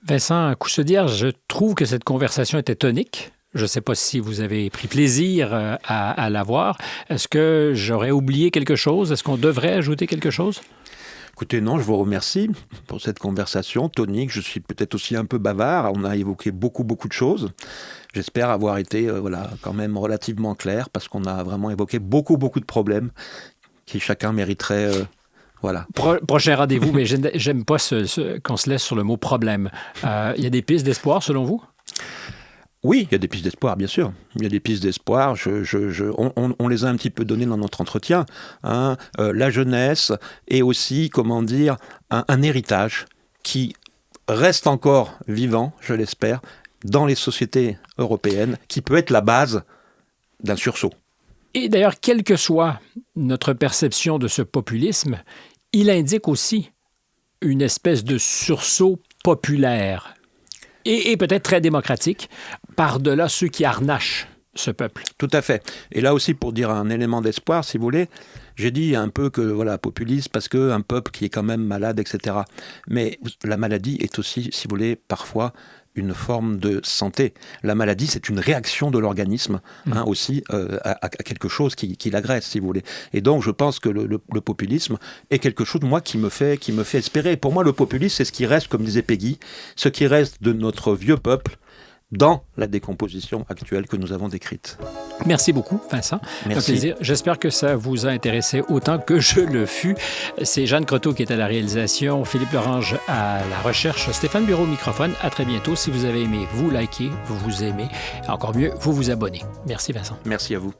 Vincent Coussaudière, je trouve que cette conversation était tonique. Je ne sais pas si vous avez pris plaisir à l'avoir. Est-ce que j'aurais oublié quelque chose? Est-ce qu'on devrait ajouter quelque chose? Écoutez, non, je vous remercie pour cette conversation tonique. Je suis peut-être aussi un peu bavard. On a évoqué beaucoup de choses. J'espère avoir été quand même relativement clair parce qu'on a vraiment évoqué beaucoup de problèmes qui chacun mériterait... Prochain rendez-vous, mais j'aime pas qu'on se laisse sur le mot problème. Il y a des pistes d'espoir selon vous? Oui, il y a des pistes d'espoir, bien sûr. Il y a des pistes d'espoir. On les a un petit peu données dans notre entretien. La jeunesse et aussi, un héritage qui reste encore vivant, je l'espère, dans les sociétés européennes, qui peut être la base d'un sursaut. Et d'ailleurs, quelle que soit notre perception de ce populisme, il indique aussi une espèce de sursaut populaire et peut-être très démocratique par-delà ceux qui harnachent ce peuple. Tout à fait. Et là aussi, pour dire un élément d'espoir, si vous voulez, j'ai dit un peu que, voilà, populiste, parce qu'un peuple qui est quand même malade, etc. Mais la maladie est aussi, si vous voulez, parfois une forme de santé. La maladie, c'est une réaction de l'organisme aussi à quelque chose qui l'agresse, si vous voulez. Et donc, je pense que le populisme est quelque chose, moi, qui me fait espérer. Pour moi, le populisme, c'est ce qui reste, comme disait Peggy, ce qui reste de notre vieux peuple dans la décomposition actuelle que nous avons décrite. Merci beaucoup, Vincent. Merci. Un plaisir. J'espère que ça vous a intéressé autant que je le fus. C'est Jeanne Croteau qui est à la réalisation, Philippe Lorange à la recherche, Stéphane Bureau au microphone. À très bientôt. Si vous avez aimé, vous likez, vous aimez. Encore mieux, vous abonnez. Merci, Vincent. Merci à vous.